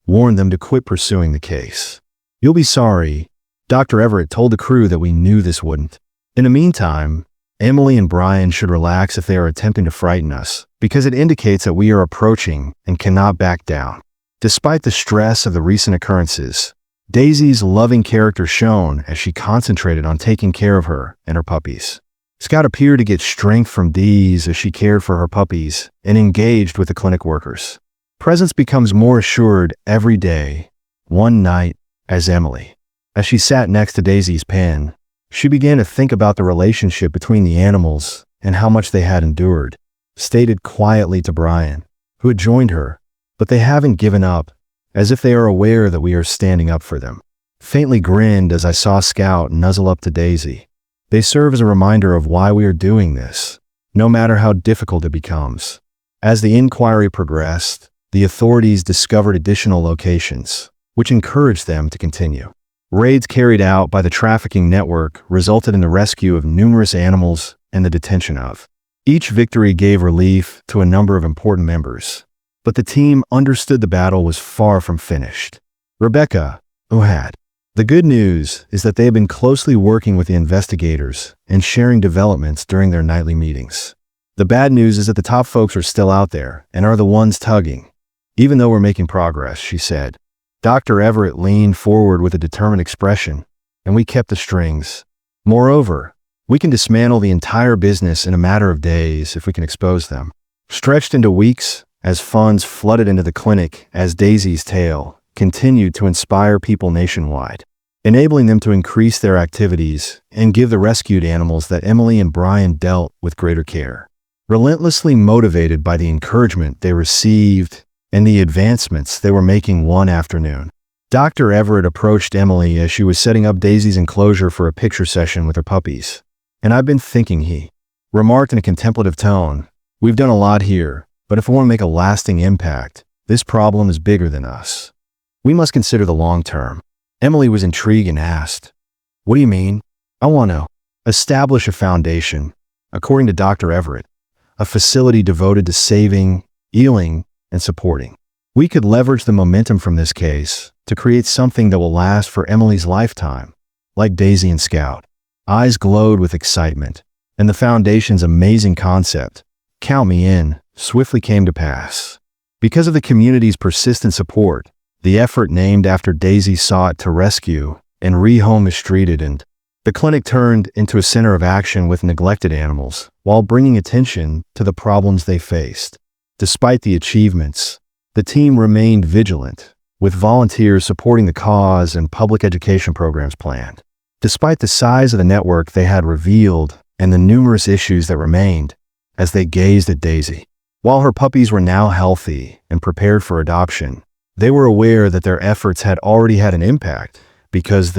warned them to quit pursuing the case. "You'll be sorry. Dr. Everett told the crew that we knew this wouldn't." In the meantime, Emily and Brian should relax if they are attempting to frighten us, because it indicates that we are approaching and cannot back down. Despite the stress of the recent occurrences, Daisy's loving character shone as she concentrated on taking care of her and her puppies. Scout appeared to get strength from these as she cared for her puppies and engaged with the clinic workers. Presence becomes more assured every day. One night, as she sat next to Daisy's pen, she began to think about the relationship between the animals and how much they had endured. Stated quietly to Brian, who had joined her, "But they haven't given up, as if they are aware that we are standing up for them." Faintly grinned as I saw Scout nuzzle up to Daisy. "They serve as a reminder of why we are doing this, no matter how difficult it becomes." As the inquiry progressed, the authorities discovered additional locations, which encouraged them to continue. Raids carried out by the trafficking network resulted in the rescue of numerous animals and the detention of. Each victory gave relief to a number of important members, but the team understood the battle was far from finished. Rebecca, who had. The good news is that they have been closely working with the investigators and sharing developments during their nightly meetings. The bad news is that the top folks are still out there and are the ones tugging. "Even though we're making progress," she said. Dr. Everett leaned forward with a determined expression, "and we kept the strings. Moreover, we can dismantle the entire business in a matter of days if we can expose them." Stretched into weeks, as funds flooded into the clinic as Daisy's tale continued to inspire people nationwide, enabling them to increase their activities and give the rescued animals that Emily and Brian dealt with greater care. Relentlessly motivated by the encouragement they received and the advancements they were making one afternoon, Dr. Everett approached Emily as she was setting up Daisy's enclosure for a picture session with her puppies. "And I've been thinking," he remarked in a contemplative tone, "we've done a lot here, but if we want to make a lasting impact, this problem is bigger than us. We must consider the long term." Emily was intrigued and asked, "What do you mean?" "I want to establish a foundation," according to Dr. Everett, "a facility devoted to saving, healing, and supporting. We could leverage the momentum from this case to create something that will last for Emily's lifetime, like Daisy and Scout." Eyes glowed with excitement, and the foundation's amazing concept, "Count me in," swiftly came to pass. Because of the community's persistent support, the effort named after Daisy sought to rescue and rehome mistreated, and the clinic turned into a center of action with neglected animals while bringing attention to the problems they faced. Despite the achievements, the team remained vigilant, with volunteers supporting the cause and public education programs planned. Despite the size of the network they had revealed and the numerous issues that remained as they gazed at Daisy. While her puppies were now healthy and prepared for adoption, they were aware that their efforts had already had an impact because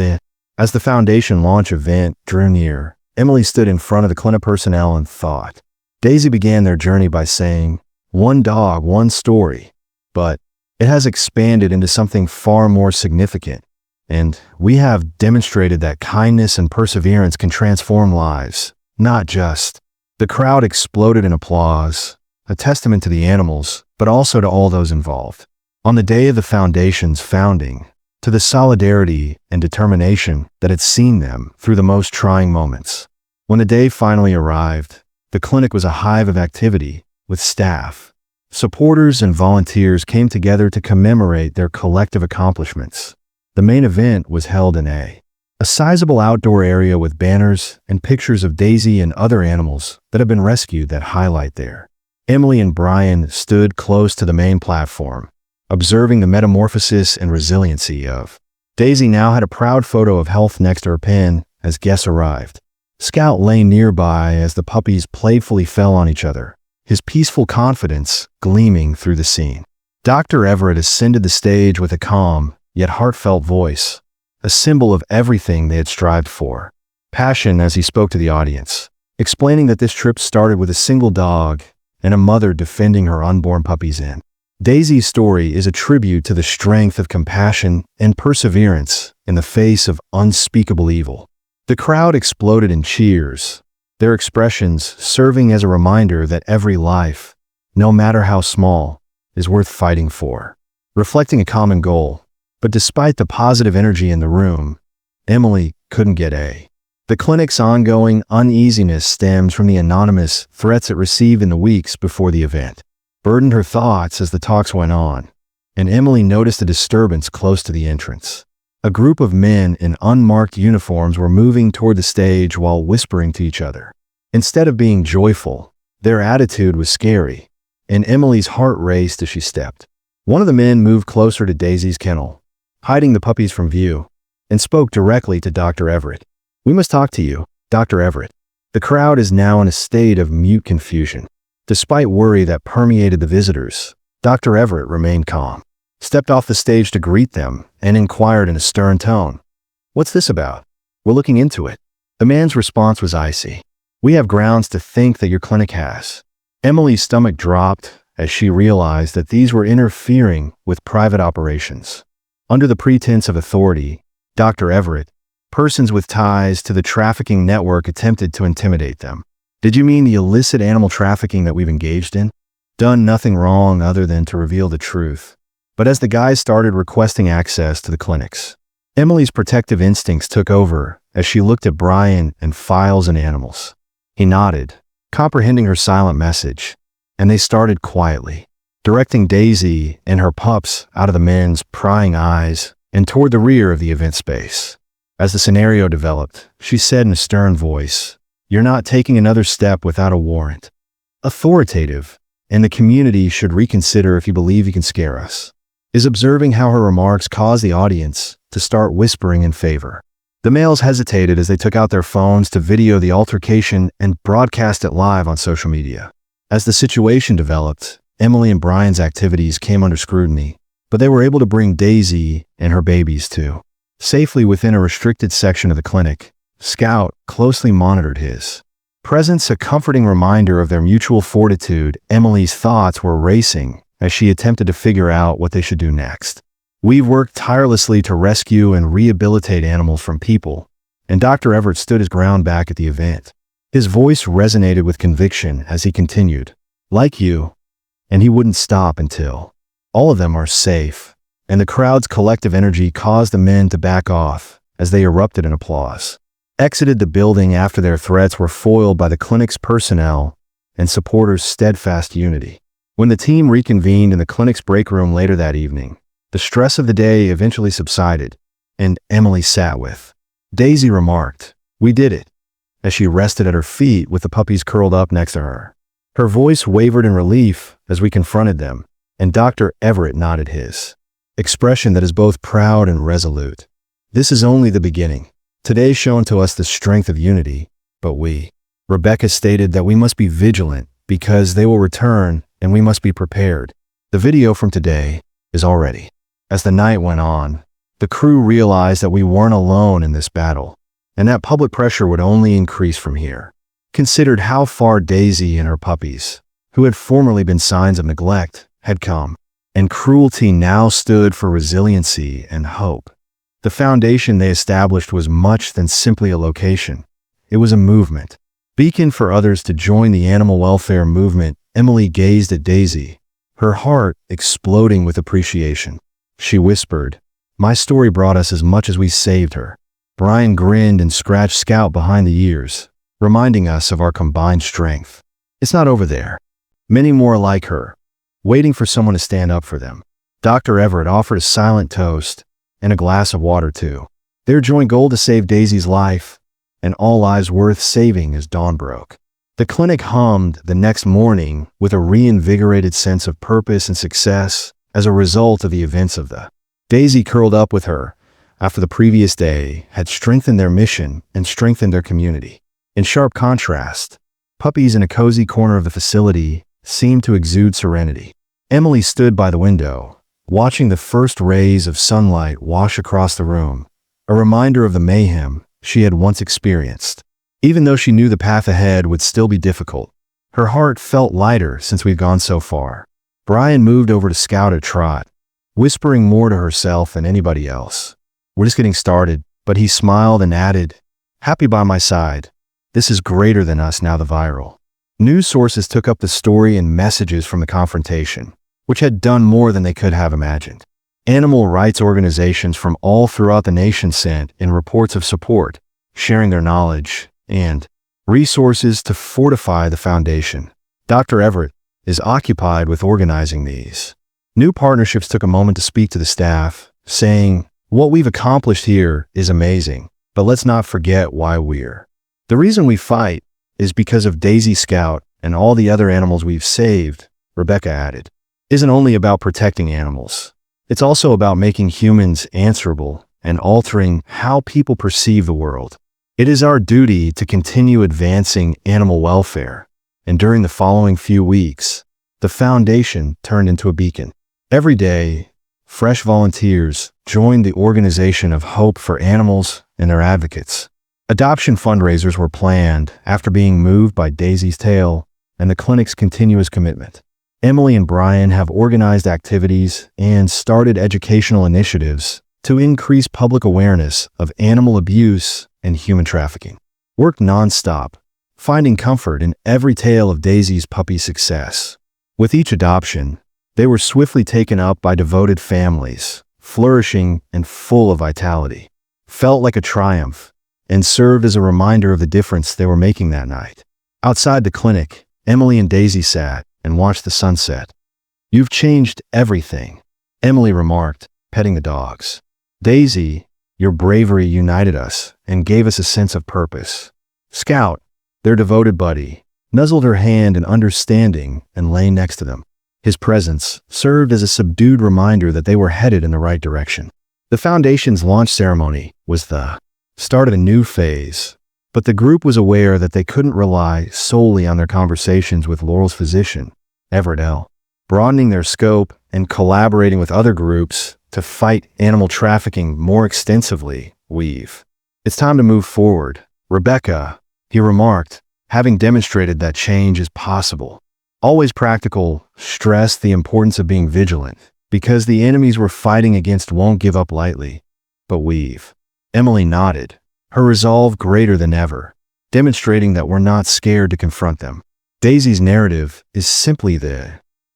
as the foundation launch event drew near, Emily stood in front of the clinic personnel and thought. Daisy began their journey by saying, "One dog, one story," but it has expanded into something far more significant, and we have demonstrated that kindness and perseverance can transform lives, not just. The crowd exploded in applause, a testament to the animals, but also to all those involved. On the day of the foundation's founding, to the solidarity and determination that had seen them through the most trying moments. When the day finally arrived, the clinic was a hive of activity, with staff, supporters, and volunteers came together to commemorate their collective accomplishments. The main event was held in a a sizable outdoor area with banners and pictures of Daisy and other animals that have been rescued that highlight there. Emily and Brian stood close to the main platform, observing the metamorphosis and resiliency of Daisy. Now had a proud photo of Health next to her pen as guests arrived. Scout lay nearby as the puppies playfully fell on each other, his peaceful confidence gleaming through the scene. Dr. Everett ascended the stage with a calm, yet heartfelt voice, a symbol of everything they had strived for. Passion as he spoke to the audience, explaining that this trip started with a single dog and a mother defending her unborn puppies in. Daisy's story is a tribute to the strength of compassion and perseverance in the face of unspeakable evil. The crowd exploded in cheers, their expressions serving as a reminder that every life, no matter how small, is worth fighting for, reflecting a common goal. But despite the positive energy in the room, Emily couldn't get The clinic's ongoing uneasiness stems from the anonymous threats it received in the weeks before the event, burdened her thoughts as the talks went on, and Emily noticed a disturbance close to the entrance. A group of men in unmarked uniforms were moving toward the stage while whispering to each other. Instead of being joyful, their attitude was scary, and Emily's heart raced as she stepped. One of the men moved closer to Daisy's kennel, hiding the puppies from view, and spoke directly to Dr. Everett. "We must talk to you, Dr. Everett." The crowd is now in a state of mute confusion. Despite worry that permeated the visitors, Dr. Everett remained calm, stepped off the stage to greet them, and inquired in a stern tone, "What's this about? We're looking into it." The man's response was icy. "We have grounds to think that your clinic has." Emily's stomach dropped as she realized that these were interfering with private operations. Under the pretense of authority, Dr. Everett, persons with ties to the trafficking network attempted to intimidate them. "Did you mean the illicit animal trafficking that we've engaged in?" Done nothing wrong other than to reveal the truth. But as the guys started requesting access to the clinics, Emily's protective instincts took over as she looked at Brian and files and animals. He nodded, comprehending her silent message, and they started quietly, directing Daisy and her pups out of the men's prying eyes and toward the rear of the event space. As the scenario developed, she said in a stern voice, "You're not taking another step without a warrant. Authoritative, and the community should reconsider if you believe you can scare us." Is observing how her remarks caused the audience to start whispering in favor. The males hesitated as they took out their phones to video the altercation and broadcast it live on social media. As the situation developed, Emily and Brian's activities came under scrutiny, but they were able to bring Daisy and her babies too safely within a restricted section of the clinic. Scout closely monitored his presence, a comforting reminder of their mutual fortitude. Emily's thoughts were racing as she attempted to figure out what they should do next. "We've worked tirelessly to rescue and rehabilitate animals from people," and Dr. Everett stood his ground back at the event. His voice resonated with conviction as he continued, "Like you," and he wouldn't stop until all of them are safe, and the crowd's collective energy caused the men to back off as they erupted in applause. Exited the building after their threats were foiled by the clinic's personnel and supporters' steadfast unity. When the team reconvened in the clinic's break room later that evening, the stress of the day eventually subsided, and Emily sat with Daisy remarked, "We did it," as she rested at her feet with the puppies curled up next to her. Her voice wavered in relief as we confronted them, and Dr. Everett nodded his expression that is both proud and resolute. "This is only the beginning. Today's shown to us the strength of unity, but Rebecca stated that we must be vigilant because they will return and we must be prepared. The video from today is all ready." As the night went on, the crew realized that we weren't alone in this battle, and that public pressure would only increase from here. Considered how far Daisy and her puppies, who had formerly been signs of neglect, had come, and cruelty now stood for resiliency and hope. The foundation they established was much than simply a location. It was a movement. Beacon for others to join the animal welfare movement. Emily gazed at Daisy, her heart exploding with appreciation. She whispered, "My story brought us as much as we saved her." Brian grinned and scratched Scout behind the ears, reminding us of our combined strength. It's not over there. Many more like her, waiting for someone to stand up for them. Dr. Everett offered a silent toast and a glass of water too. their joint goal to save Daisy's life, and all lives worth saving as dawn broke. The clinic hummed the next morning with a reinvigorated sense of purpose and success as a result of the events of the Daisy curled up with her after the previous day had strengthened their mission and strengthened their community. In sharp contrast, puppies in a cozy corner of the facility seemed to exude serenity. Emily stood by the window, watching the first rays of sunlight wash across the room, a reminder of the mayhem she had once experienced. Even though she knew the path ahead would still be difficult, her heart felt lighter since we'd gone so far. Brian moved over to Scout a trot, whispering more to herself than anybody else. "We're just getting started," but he smiled and added, "Happy by my side. This is greater than us now." The viral news sources took up the story and messages from the confrontation, which had done more than they could have imagined. Animal rights organizations from all throughout the nation sent in reports of support, sharing their knowledge and resources to fortify the foundation. Dr. Everett is occupied with organizing these. New partnerships took a moment to speak to the staff, saying, "What we've accomplished here is amazing, but let's not forget why we're. The reason we fight is because of Daisy, Scout, and all the other animals we've saved," Rebecca added. "Isn't only about protecting animals. It's also about making humans answerable and altering how people perceive the world. It is our duty to continue advancing animal welfare." And during the following few weeks, the foundation turned into a beacon. Every day, fresh volunteers joined the organization of hope for animals and their advocates. Adoption fundraisers were planned after being moved by Daisy's tale and the clinic's continuous commitment. Emily and Brian have organized activities and started educational initiatives to increase public awareness of animal abuse and human trafficking. Worked nonstop, finding comfort in every tale of Daisy's puppy success. With each adoption, they were swiftly taken up by devoted families, flourishing and full of vitality. Felt like a triumph, and served as a reminder of the difference they were making that night. Outside the clinic, Emily and Daisy sat and watched the sunset. "You've changed everything," Emily remarked, petting the dogs. "Daisy, your bravery united us and gave us a sense of purpose." Scout, their devoted buddy, nuzzled her hand in understanding and lay next to them. His presence served as a subdued reminder that they were headed in the right direction. The foundation's launch ceremony was the start of a new phase, but the group was aware that they couldn't rely solely on their conversations with Laurel's physician, Everett L. Broadening their scope and collaborating with other groups to fight animal trafficking more extensively, It's time to move forward, Rebecca, he remarked, having demonstrated that change is possible. Always practical, stressed the importance of being vigilant, because the enemies we're fighting against won't give up lightly. But Emily nodded, her resolve greater than ever, demonstrating that we're not scared to confront them. Daisy's narrative is simply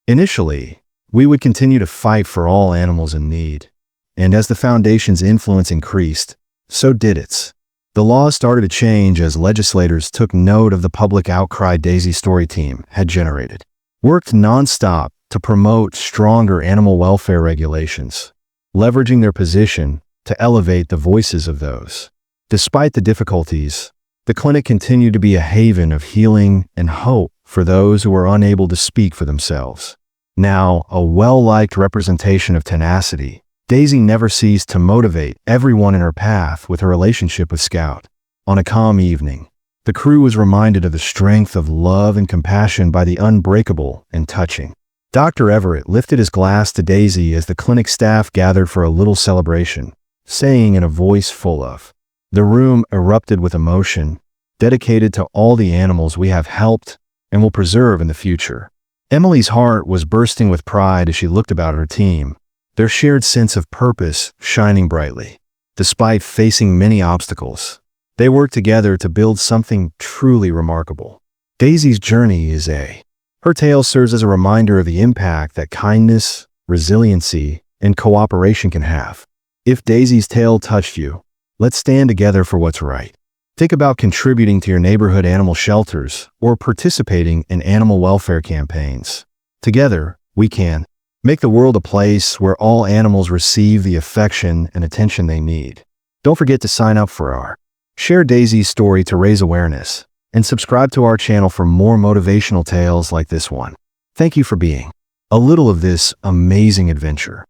initially, we would continue to fight for all animals in need. And as the foundation's influence increased, so did its. The laws started to change as legislators took note of the public outcry Daisy's story team had generated. Worked nonstop to promote stronger animal welfare regulations, leveraging their position to elevate the voices of those. Despite the difficulties, the clinic continued to be a haven of healing and hope for those who were unable to speak for themselves. Now, a well-liked representation of tenacity, Daisy never ceased to motivate everyone in her path with her relationship with Scout. On a calm evening, the crew was reminded of the strength of love and compassion by the unbreakable and touching. Dr. Everett lifted his glass to Daisy as the clinic staff gathered for a little celebration, saying in a voice full of. The room erupted with emotion, dedicated to all the animals we have helped and will preserve in the future. Emily's heart was bursting with pride as she looked about her team, their shared sense of purpose shining brightly. Despite facing many obstacles, they worked together to build something truly remarkable. Daisy's journey is her tale serves as a reminder of the impact that kindness, resiliency, and cooperation can have. If Daisy's tale touched you, let's stand together for what's right. Think about contributing to your neighborhood animal shelters or participating in animal welfare campaigns. Together, we can make the world a place where all animals receive the affection and attention they need. Don't forget to sign up for our Share Daisy's story to raise awareness, and subscribe to our channel for more motivational tales like this one. Thank you for being a little of this amazing adventure.